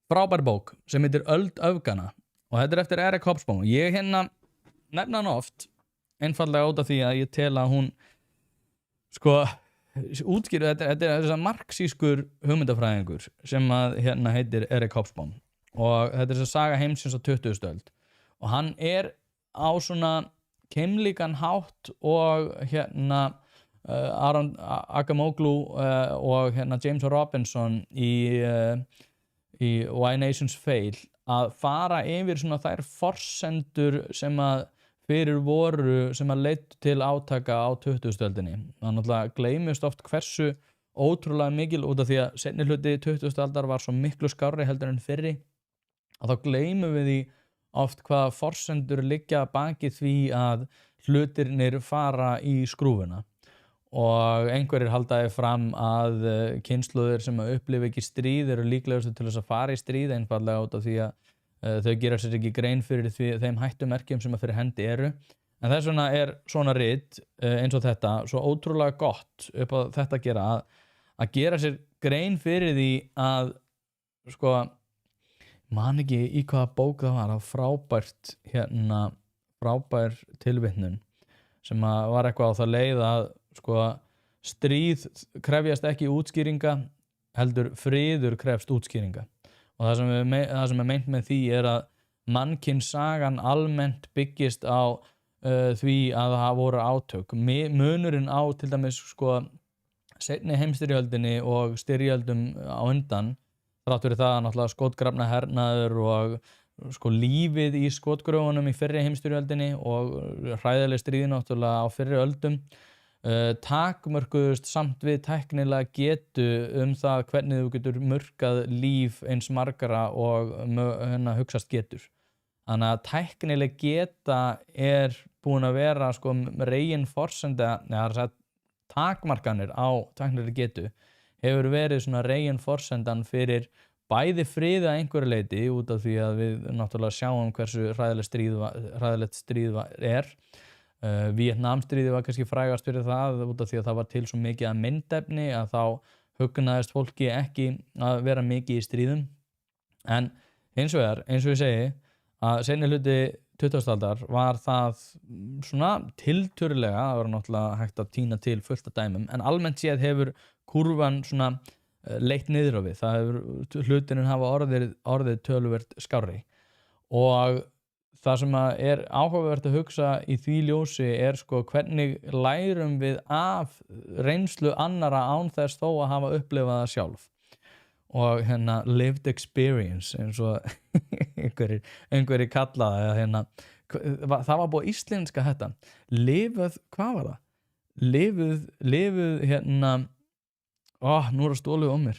frábær bók sem heitir Öld öfgana og þetta eftir Eric Hobsbawm. Ég nefna hann oft einfallega út af því að ég tel að hún sko útskýru, þetta er marxískur hugmyndafræðingur sem að heitir Eric Hobsbawm og þetta er þess að saga heimsins á 20. öld og hann er á svona keimlíkan hátt og Aaron Acemoglu og James Robinson í Why Nations Fail að fara yfir svona þær forsendur sem að fyrir voru sem að leiddu til átaka á 20. öldinni. Það náttúrulega gleymist oft hversu ótrúlega mikil út af því að seinni hluti 20. aldar var svo miklu skárri heldur en fyrri að þá gleymum við því oft hvaða forsendur liggja baki því að hlutirnir fara í skrúfuna og einhverjir haldaði fram að kynslóðir sem að upplifa ekki stríð eru líklegustu til þess að fara í stríð einfallega út af því að þau gera sér ekki grein fyrir þeim hættumerkjum sem að fyrir hendi eru en þess vegna er svona rit eins og þetta svo ótrúlega gott upp á þetta að gera að gera sér grein fyrir því að sko man ekki í hvaða bók það var frábært frábær tilvitnun sem að var eitthvað á það leið að sko stríð krefjast ekki útskýringa heldur friður krefst útskýringa og það sem er meint með því er að mannkynssagan almennt byggist á því að það voru átök munurinn á til dæmis sko seinni heimsstyrjöldinni og styrjöldum á undan þrátt fyrir það náttúrulega skotgrafna hernaður og sko lífið í skotgröfunum í fyrri heimsstyrjöldinni og hræðileg stríð náttúrulega á fyrri öldum takmörkuðust samt við tæknilega getu það hvernig þú getur murkað líf eins margara og hugsast getur. Þannig að tæknileg geta er búin að vera sko reginforsenda, takmarkanir á tæknileg getu hefur verið svona reginforsendan fyrir bæði frið að einhverju leyti út af því að við náttúrulega sjáum hversu hræðilegt stríð er. Víetnamstríðið var kannski frægast fyrir það út af því að það var til svo mikið að myndefni að þá hugnaðist fólki ekki að vera mikið í stríðum en hins vegar, eins og ég segi að seinni hluti 20. aldar var það svona tiltölulega, það var náttúrulega hægt að tína til fullt af dæmum en almennt séð hefur kurvan svona leitt niður á við, hlutininn hafa orðið töluvert skárri og það sem er áhugavert að hugsa í því ljósi er sko hvernig lærum við af reynslu annara án þess þó að hafa upplifað það sjálf og lived experience eins og einhverjir kallaði það var búið íslenska þetta lifuð, hvað var það? Lifuð nú er það stólið um mér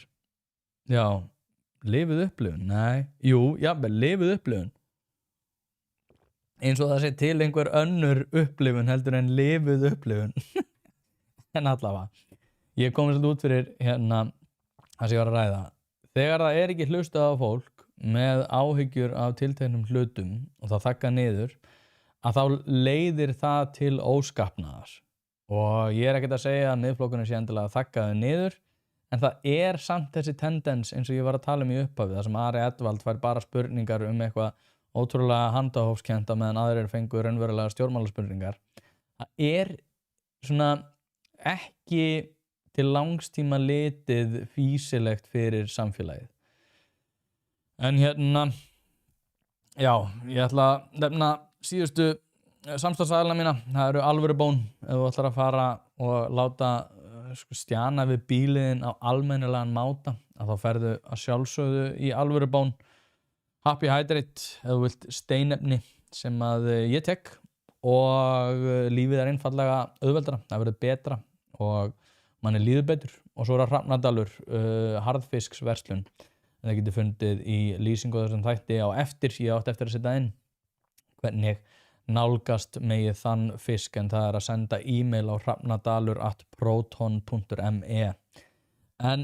já, lifuð upplifun, lifuð upplifun eins og það sé til einhver önnur upplifun heldur en lifuð upplifun en allavega ég kom svolítið út fyrir það sem ég var að ræða þegar það er ekki hlustað á fólk með áhyggjur af tilteknum hlutum og það þagga niður að þá leiðir það til óskapnaðar og ég er ekkert að segja að Miðflokkurinn sé endilega þaggaði niður en það er samt þessi tendens eins og ég var að tala í upphafi þar sem Ari Edwald fær bara spurningar eitthvað ótrúlega handahófskennta meðan aðrir fengu raunverulega stjórnmálaspurningar. Það svona ekki til langstíma litið fýsilegt fyrir samfélagið. En já, ég ætla að nefna síðustu samstarfsaðilana mína. Það eru Alvörubón, ef þú ætlar að fara og láta stjana við bíliðin á almennilegan máta, að þá ferðu að sjálfsögðu í Alvörubón. Happy Hydrate, ef þú vilt steinefni sem að ég tek og lífið er einfallega auðveldara, það verður betra og manni líður betur og svo er það Hrafnadalur, harðfisksverslun það getur fundið í lýsingu þessum þætti á eftir, ég átti eftir að setja inn hvernig nálgast megið þann fisk en það er að senda e-mail á hrafnadalur@proton.me en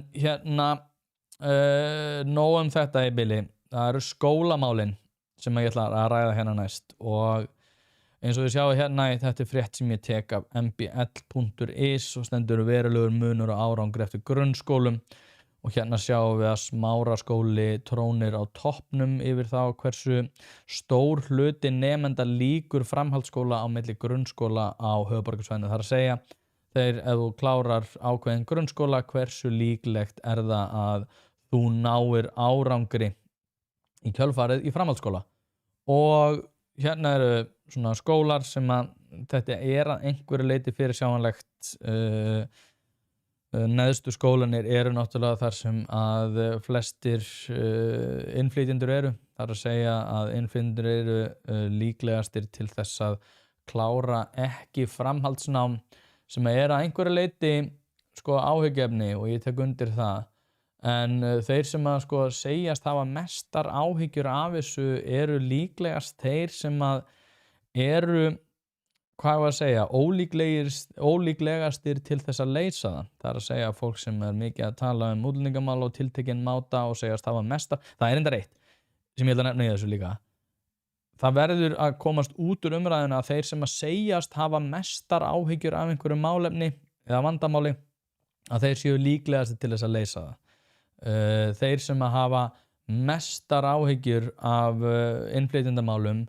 nóg þetta í bili. Það eru skólamálin sem ég ætla að ræða næst og eins og þið sjáu þetta er frétt sem ég tek af mbl.is og stendur verulegur munur og árangri eftir grunnskólum og hérna sjáum við að Smáraskóli trónir á toppnum yfir þá hversu stór hluti nemenda lýkur framhaldsskóla á milli grunnskóla á höfuðborgarsvæðinu. Það er að segja, ef þú klárar ákveðin grunnskóla, hversu líklegt er það að þú náir árangri í kjölfarið í framhaldsskóla. Og hérna eru svona skólar sem að þetta er að einhverju leyti fyrirsjáanlegt. Neðstu skólanir eru náttúrulega þar sem að flestir innflytjendur eru. Það er að segja að innflytjendur eru líklegastir til þess að klára ekki framhaldsnám, sem er að einhverju leyti áhyggjuefni og ég tek undir það. En þeir sem að segjast hafa mestar áhyggjur af þessu eru líklegast þeir sem að eru, hvað var að segja, ólíklegastir til þess að leysa það. Það er að segja fólk sem er mikið að tala útlendingamál og tiltekinn máta og segjast hafa mestar. Það er enda reitt sem ég ætla að nefna í þessu líka. Það verður að komast út úr umræðuna að þeir sem að segjast hafa mestar áhyggjur af einhverju málefni eða vandamáli, að þeir séu líklegastir til þess að leysa það. Þeir sem að hafa mestar áhyggjur af innflytjendamálum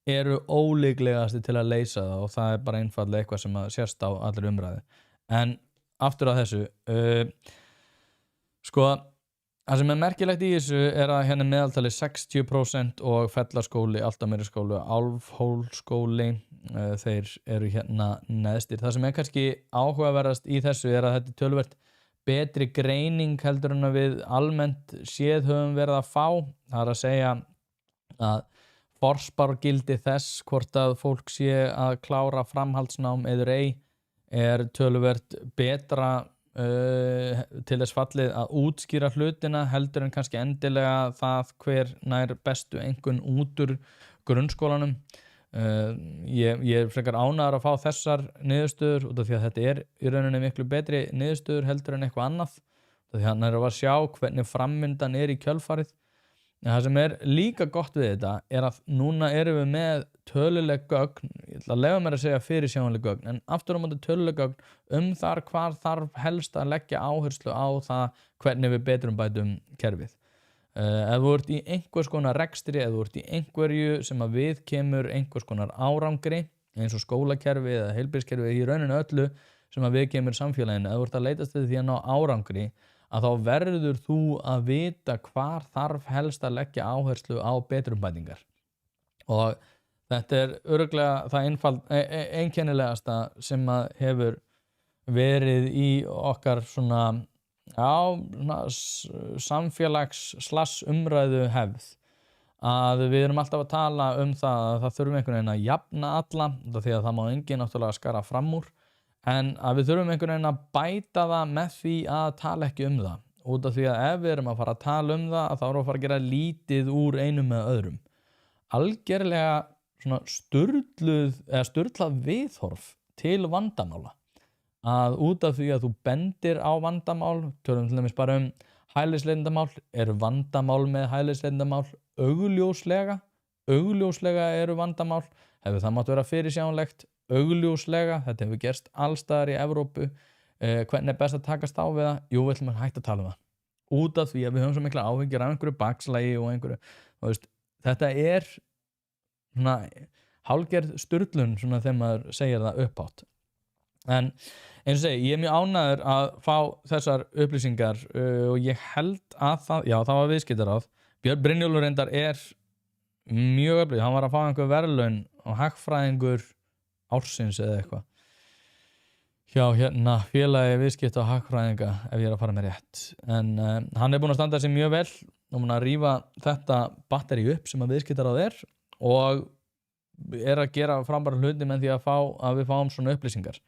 eru ólíklegasti til að leysa það og það er bara einfaldlega eitthvað sem að sést á allir umræðu. En aftur að þessu, það sem er merkilegt í þessu er að hérna meðaltali 60% og Fellaskóli, Álftamýrarskóli og Álfhólsskóli, þeir eru hérna neðstir. Það sem er kannski áhugaverðast í þessu er að þetta er töluvert betri greining heldur en að við almennt séð höfum verið að fá. Það er að segja að forspárgildi þess hvort að fólk sé að klára framhaldsnám eður ei er töluvert betra til þess fallið að útskýra hlutina heldur en kannski endilega það hver nær bestu einhvern út úr grunnskólanum. Ég er frekar ánægður að fá þessar niðurstöður út af því að þetta er í rauninni miklu betri niðurstöður heldur en eitthvað annað. Því að það að sjá hvernig frammyndan er í kjölfarið. En það sem er líka gott við þetta er að núna erum við með töluleg gögn, ég ætla að leyfa mér að segja fyrirsjáanleg gögn, en aftur á móti töluleg gögn þar hvar þarf helst að leggja áherslu á það hvernig við betrumbætum kerfið. Ef þú ert í einhvers konar rekstri, ef þú ert í einhverju sem að við kemur einhvers konar árangri, eins og skólakerfi eða heilbrigðiskerfi, í rauninu öllu sem að við kemur samfélaginu, ef þú ert að leitast við því að ná árangri, að þá verður þú að vita hvar þarf helst að leggja áherslu á betrumbætingar. Og þetta er örugglega það einkennilegasta sem að hefur verið í okkar samfélags umræðu hefð. Að við erum alltaf að tala um það að það þurfum einhvern veginn að jafna alla, því að það má enginn náttúrulega skara fram úr. En að við þurfum einhvern veginn að bæta það með því að tala ekki um það. Út af því að ef við erum að fara að tala um það, þá erum við að fara að gera lítið úr einum með öðrum. Algerlega sturlað viðhorf til vandamála. Að út af því að þú bendir á vandamál, tölum til dæmis bara hælisleitendamál, eru vandamál með hælisleitendamál augljóslega eru vandamál, hefur það mátt vera fyrirsjáanlegt, augljóslega, þetta hefur gerst allstaðar í Evrópu, hvernig er best að takast á við það? Jú, við ætlum að hætta að tala um það. Út af því að við höfum svo mikla áhyggjur af einhverju bakslægi og einhverju, þetta er hálfgerð sturlun þegar maður segir það upphátt. En eins og segi, ég er mjög ánægður að fá þessar upplýsingar og ég held að það var viðskiptaráð. Björn Brynjólfur reyndar er mjög öflug, hann var að fá einhver verðlaun og hagfræðingur ársins eða eitthvað hjá félagi viðskipta og hagfræðinga ef ég er að fara með rétt. En hann er búinn að standa sig mjög vel og búinn að rífa þetta batteri upp sem að viðskiptaráð er og er að gera frábæra hluti með því að við fáum svona upplýsingar.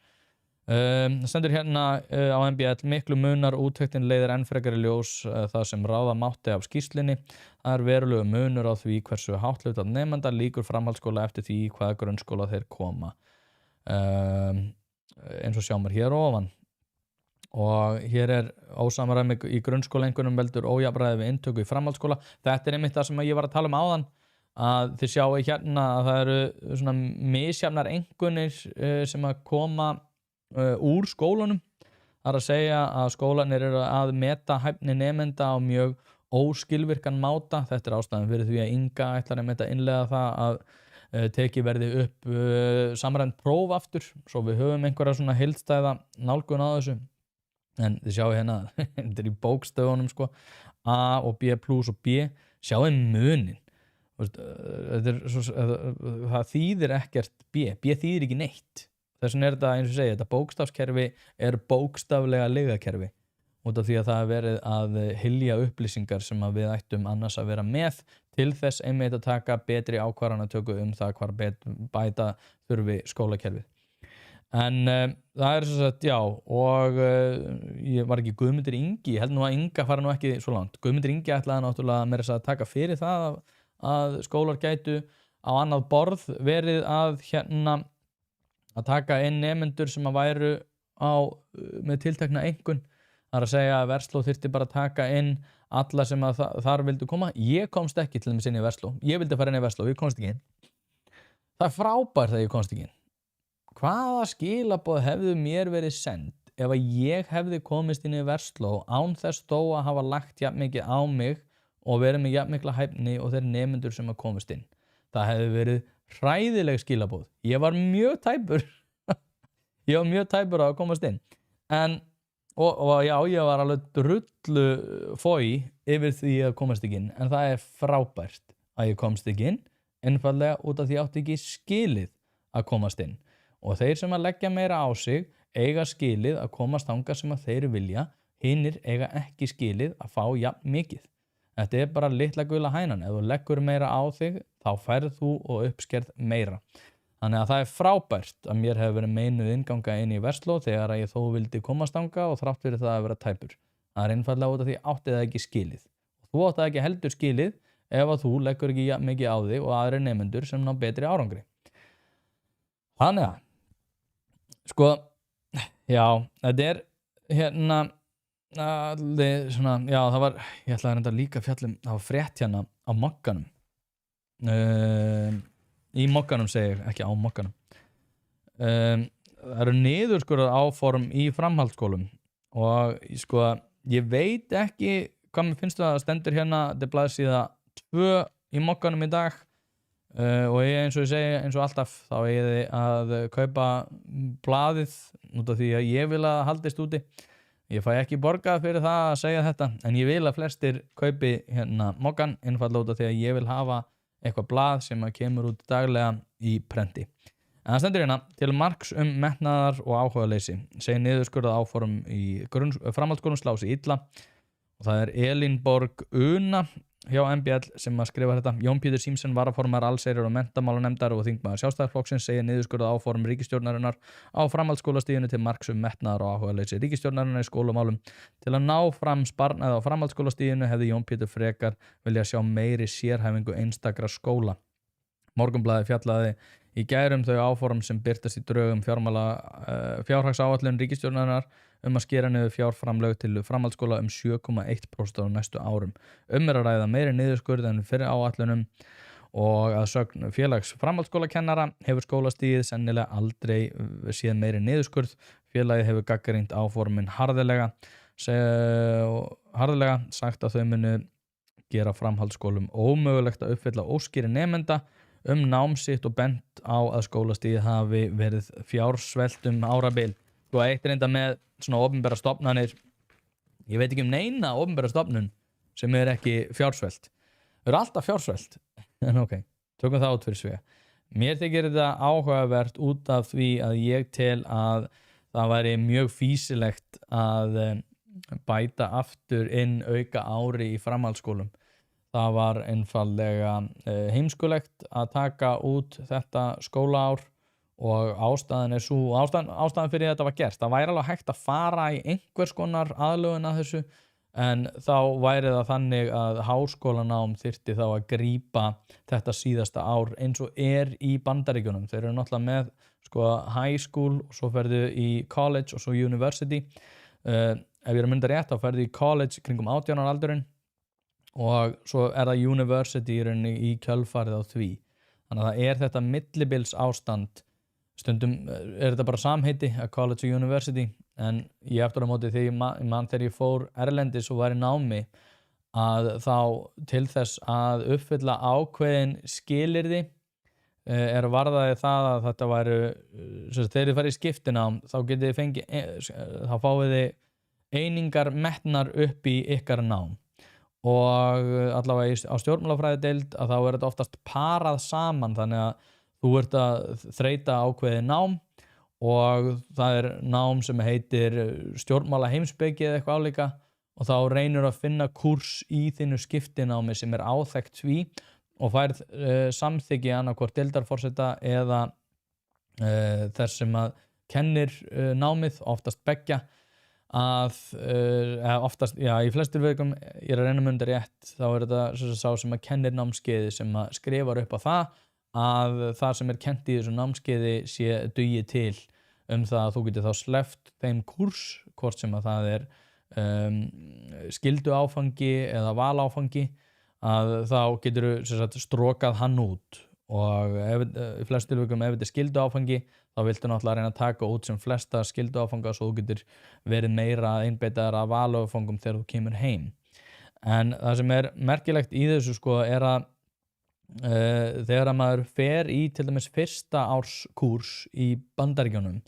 Stendur hérna á MBL: miklu munar úttektin leiðir enn frekari ljós það sem ráða mátti af skýrslunni. Það er verulegu munur á því hversu hátt hlutfall nemenda lýkur framhaldsskóla eftir því hvaða grunnskóla þeir koma. Eins og sjá mér hér ofan. Og hér er ósamræmi í grunnskólaeinkunnum veldur ójafnræði við inntöku í framhaldsskóla. Þetta er einmitt það sem ég var að tala um áðan, að þið sjáu hérna að það eru svona misjafnar einkunnir sem að koma úr skólunum. Það að segja að skólanir eru að meta hæfni nemenda á mjög óskilvirkan máta. Þetta ástæðan fyrir því að Inga ætlar að innleiða það að tekið verði upp samræmd próf aftur, svo við höfum einhverja svona heildstæða nálgun á þessu. En þið sjáu hérna, þetta í bókstöfunum sko, A og B plus og B, sjáu munin. Það þýðir ekkert B þýðir ekki neitt. Þess vegna þetta, eins og segja, þetta bókstafskerfi bókstaflega ligakerfi, út af því að það verið að hylja upplýsingar sem að við ættum annars að vera með til þess einmitt að taka betri ákvarðanatöku það hvar bæta þurfi skólakerfið. En það sem sagt, já, og ég var ekki Guðmundur Ingi, ég held nú að Inga fara nú ekki svo langt. Guðmundur Ingi ætlaði náttúrulega meira að taka fyrir það að skólar gætu á annað borð verið að að taka inn nemendur sem að væru með tiltekna einkunn. Það að segja að Versló þyrfti bara að taka inn alla sem að þar vildu koma. Ég komst ekki til dæmis inn í Versló. Ég vildi fara inn í Versló, ég komst ekki inn. Það frábært að ég komst ekki inn. Hvaða skilaboð hefðu mér verið send ef að ég hefði komist inn í Versló án þess þó að hafa lagt jafn mikið á mig og verið með jafn mikla hæfni og þeir nemendur sem að komast inn? Það hefði verið hræðileg skilaboð. Ég var mjög tæpur. Ég var mjög tæpur að komast inn. Og já, ég var alveg drullu fói yfir því að komast ekki inn, en það frábært að ég komst ekki inn, einfaldlega út af því ég átti ekki skilið að komast inn. Og þeir sem að leggja meira á sig eiga skilið að komast þangað sem að þeir vilja, hinir eiga ekki skilið að fá jafn mikið. Þetta bara litla gula hænan. Ef þú leggur meira á þig, þá færð þú og uppskerð meira. Þannig að það frábært að mér hefur verið meinuð innganga inn í Versló þegar að ég þó vildi komast þangað og þrátt fyrir það að vera tæpur. Það einfaldlega út af því átti það ekki skilið. Þú átti það ekki heldur skilið ef að þú leggur ekki mikið á þig og aðrir nemendur sem ná betri árangri. Þannig að, sko, já, þetta allir svona, já, það var, ég ætlaði reynda líka fjallum, það var frétt hérna á Mogganum. Í Mogganum segir, ekki á Mogganum. Það eru niðurskurðar áform í framhaldsskólum og sko, ég veit ekki hvað mér finnst það stendur hérna, þetta blaðsíða 2 í Mogganum í dag og eins og ég segi, eins og alltaf þá ég að kaupa blaðið út af því að ég vil að haldist úti. Ég fæ ekki borgað fyrir það að segja þetta, en ég vil að flestir kaupi hérna Moggan einfaldlega út af því að ég vil hafa eitthvað blað sem að kemur út daglega í prenti. En það stendur hérna, til marks metnaðar og áhugaleysi, segir niðurskurðað áform í framhaldsskólum slá sig illa og það Elín Borg Una hjá MBL sem að skrifa þetta. Jón Pétur Símsen, varaformaður allsherjar- og menntamálanefndar og þingmaður Sjálfstæðisflokksins, segir niðurskurðað áform ríkisstjórnarinnar á framhaldsskólastiginu til marks metnaðar og áhugaleysi ríkisstjórnarinnar í skólamálum. Til að ná fram sparnaði á framhaldsskólastiginu hefði Jón Pétur frekar vilja sjá meiri sérhæfingu einstakra skóla. Morgunblaðið fjallaði í gær þau áform sem birtast í drögum fjárhagsáætlun ríkisstjórnarinnar að skera niður fjárframlög til framhaldsskóla 7,1% á næstu árum. Að ræða meiri niðurskurð en fyrir áætlunum og að sögn félags framhaldsskólakennara hefur skólastigið sennilega aldrei séð meiri niðurskurð. Félagið hefur gagnrýnt áformin harðlega sagt að þau munu gera framhaldsskólum ómögulegt að uppfylla óskir nemenda nám sitt og bent á að skólastigið hafi verið fjársvelt árabil. Og eitt reynda með svona opinbera stofnanir, ég veit ekki neina opinbera stofnun sem ekki fjársvelt. Þau eru alltaf fjársvelt, en ok, tökum það út fyrir svega. Mér þykir þetta áhugavert út af því að ég tel að það væri mjög fýsilegt að bæta aftur inn auka ári í framhaldsskólum. Það var einfaldlega heimskulegt að taka út þetta skólaár og ástæðan fyrir þetta var gert. Það væri alveg hægt að fara í einhvers konar aðlögun að þessu, en þá væri það þannig að háskólanám þyrfti þá að grípa þetta síðasta ár eins og í Bandaríkjunum. Þeir eru náttúrulega með high school og svo ferðu í college og svo university. Ef ég mynda rétt, þá ferðu í college kringum 18 ára aldurinn og svo það university í kjölfarið á því. Þannig að það þetta millibils ástand stundum þetta bara samheiti að college og university, en ég aftur á móti þegar ég fór erlendis og var í námi, að þá til þess að uppfylla ákveðin skilyrði varðaði það að þetta væru þegar þið farið í skiptinám þá getið þið fengið þá fáið þið einingar metnar upp í ykkar nám, og allavega á stjórnmálafræðideild að þá þetta oftast parað saman, þannig að þú ert að þreyta ákveðið nám, og það nám sem heitir stjórnmála heimspeki eða eitthvað álíka, og þá reynir að finna kúrs í þínu skiptinámi sem áþekkt því og færð samþykki annarkvort deildarforseta eða þess sem að kennir námið, oftast beggja, að oftast, já, í flestir vikum ég að reyna mundir rétt, þá þetta sá sem að kennir námskeiði sem að skrifar upp á það að það sem kent í þessu námskeiði sé dugi til það að þú getur þá sleppt þeim kúrs, hvort sem að það skyldu áfangi eða valáfangi, að þá getur þú strokað hann út, og í flestu tilvikum ef þetta skyldu áfangi þá viltu náttúrulega reyna að taka út sem flesta skyldu áfanga svo þú getur verið meira einbeitaður að valáfangum þegar þú kemur heim. En það sem merkilegt í þessu að þegar að maður fer í til dæmis fyrsta árs kúrs í Bandaríkjunum,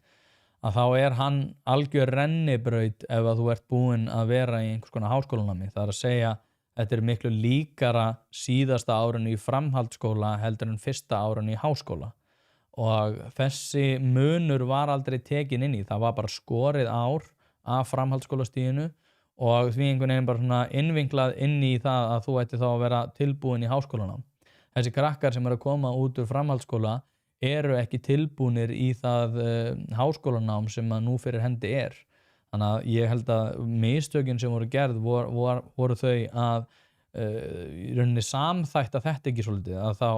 að þá hann algjör rennibraut ef að þú ert búinn að vera í einhvers konar háskólanámi. Það að segja, þetta miklu líkara síðasta árinu í framhaldsskóla heldur en fyrsta árinu í háskóla, og þessi munur var aldrei tekin inn í, það var bara skorið ár af framhaldsskólastiginu og því einhvern veginn bara svona innvinklað inn í það að þú ætti þá að vera tilbúin í háskólanám. Þessi krakkar sem að koma út úr framhaldsskóla eru ekki tilbúnir í það háskólanám sem að nú fyrir hendi Þannig að ég held að mistökin sem voru gerð voru þau að í rauninni samþætta þetta ekki svolítið, að þá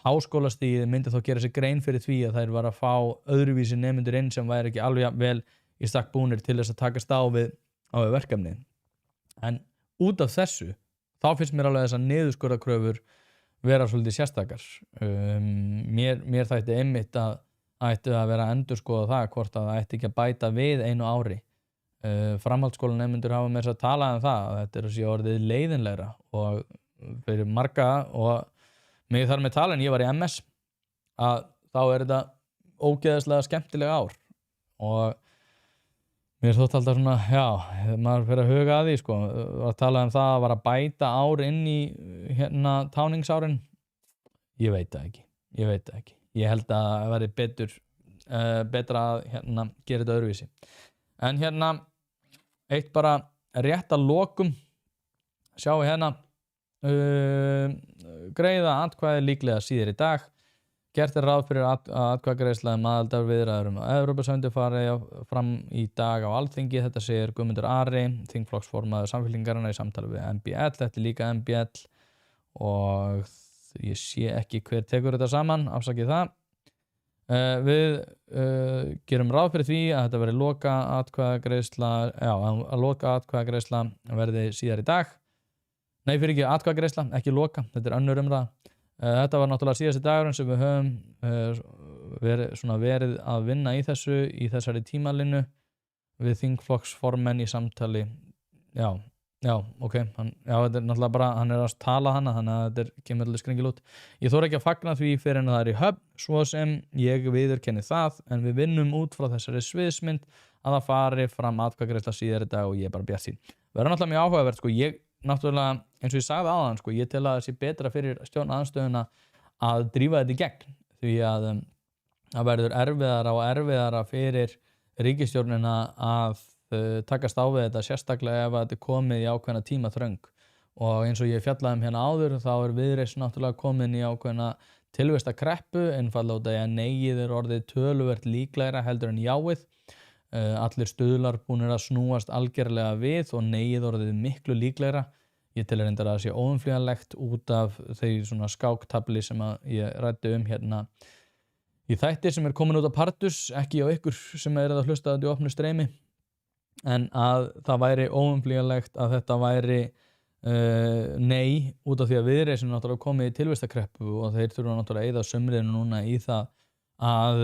háskólastigið myndi þá gera sér grein fyrir því að þær var að fá öðruvísi nemendur inn sem væri ekki alveg vel í stakk búnir til þess að takast á við verkefni. En út af þessu, þá finnst mér alveg þessar niðurskurðarkröfur vera svolítið sérstakar. Mér þætti einmitt að ætti að vera að endurskoða það hvort að það ætti ekki að bæta við einu ári. Framhaldsskólanemendur hafa með þess að tala um það að þetta sé orðið leiðinlegra og fyrir marga, og mig þar með tala en ég var í MS, að þá þetta ógeðslega skemmtilega ár, og mér þótt alltaf svona, já, maður fyrir að huga að því, að tala um það að var að bæta ár inn í táningsárin. Ég veit það ekki. Ég held að það væri betra að gera þetta öðruvísi. En eitt bara rétt að lokum, sjáum við greiða atkvæði líklega síðar í dag. Gert ráð fyrir atkvæðagreiðsla aðildarviðræður á Evrópusambandið fari fram í dag á Alþingi. Þetta segir Guðmundur Ari, þingflokksformaður Samfylkingarinnar í samtali við MBL. Þetta líka MBL og ég sé ekki hver tekur þetta saman, afsakið það. Við gerum ráð fyrir því að þetta verði loka atkvæðagreiðsla verði síðar í dag. Nei, fyrir ekki atkvæðagreiðsla, ekki loka, þetta önnur umræða. Þetta var náttúrulega síðasti dagurinn sem við höfum verið að vinna í þessari tímalínu við þingflokksformenn í samtali. Já, ok, þetta náttúrulega bara, hann að tala þannig að þetta kemur allir skringil út. Ég þori ekki að fagna því fyrir en það í höfn, svo sem ég viðurkenni það, en við vinnum út frá þessari sviðsmynd að það fari fram atkvæðagreiðsla síðar í dag og ég er bara bjartsýn. Verður náttúrulega mjög áhugavert, ég náttúrulega, eins og ég sagði áðan, ég tel að það sé betra fyrir stjórnarandstöðuna að drífa þetta í gegn, því að það verður erfiðara fyrir ríkisstjórnina að takast á við þetta, sérstaklega ef þetta komið í ákveðna tímaþröng. Og eins og ég fjallaði hérna áður, þá Viðreisn náttúrulega komin í ákveðna tilvistarkreppu, einfaldlega út af því að neyið orðið töluvert líklegra heldur en jáið. Allir stuðlar búnir að snúast algerlega við og neyið orðið miklu líklegra. Ég tel reyndar að það sé óumflýjanlegt út af þeir svona skáktabli sem að ég ræddi hérna í þætti sem komin út af Partus, ekki á ykkur sem að hlusta þetta í opnu streymi. En að það væri óumflýjanlegt að þetta væri nei, út af því að Viðreisn náttúrulega komið í tilvistarkreppu og þeir þurfa náttúrulega að eyða sumriðinu núna í það að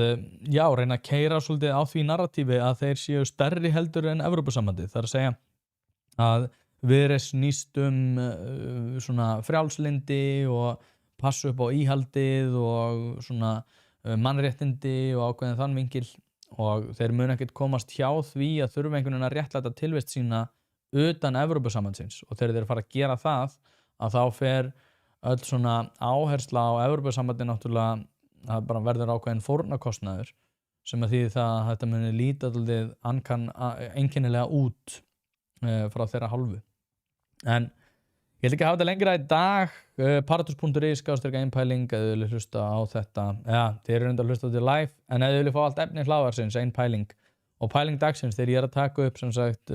já, reyna að keyra svolítið á því narratífi að þeir séu stærri heldur en Evrópusambandið. Það er að segja að Viðreisn snýst svona frjálslyndi og passa upp á íhaldið og svona mannréttindi og ákveðin þann vinkil, og þeir mun ekkert komast hjá því að þurfa einhvern veginn að réttlæta tilvist sína utan Evrópusambandsins, og þegar þeir fara að gera það að þá fer öll svona áhersla á Evrópusambandið náttúrulega að bara verður ákveðin fórnarkostnaður, sem að þýðir það að þetta muni líta dálítið einkennilega út frá þeirra hálfu. En ég ætla ekki að hafa þetta lengra í dag. Paratus.is /einpæling ef þið viljið hlusta á þetta. Ja, þið eru reyndar að hlusta á þetta live, en ef þið viljið fá allt efni hlaðvarpsins, ein pæling og pæling dagsins, þegar ég er að taka upp sem sagt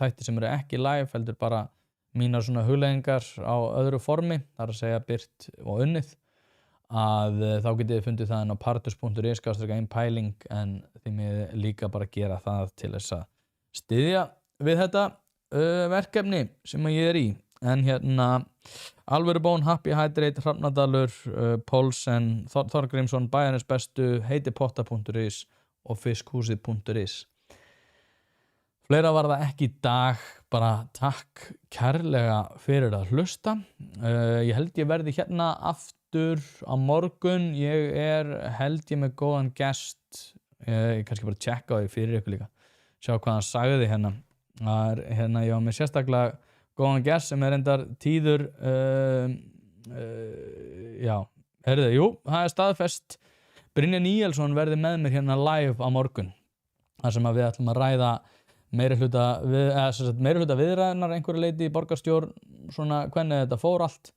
þætti sem eru ekki live, heldur bara mínar svona hugleiðingar á öðru formi, þar að segja birt og unnið, að þá getið þið fundið það inn á paratus.is /einpæling, en þið með líka bara gera það til þess að styðja við þetta verkefni sem ég er í. En hérna Alvörubón, Happy Hydrate, Hrafnadalur, Pólsen, Þorgrímsson, Bæjarins bestu, heitipotta.is og fiskhúsið.is. Fleira var það ekki í dag, bara takk kærlega fyrir að hlusta. Ég held ég verði hérna aftur á morgun. Ég held ég með góðan gest. Ég kannski bara tjekka á því fyrir ykkur líka, sjá hvað hann sagði hérna. Hérna ég var með sérstaklega góðan gest sem reyndar tíður já, jú, það staðfest. Brynjar Níelsson verði með mér hérna live á morgun, þar sem að við ætlum að ræða meirihluta viðræðunar einhverju leyti í borgarstjórn, svona hvernig þetta fór allt.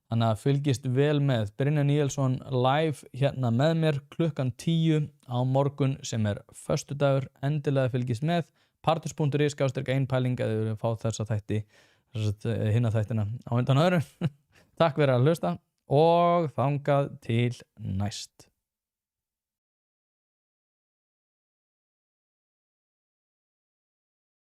Þannig að fylgist vel með. Brynjar Níelsson live hérna með mér klukkan 10 á morgun, sem föstudagur. Endilega fylgist með. Paratus.is /einpæling ef þið viljið fá þessa þætti, hinna þættina á undan öðru. Takk fyrir að hlusta og þangað til næst.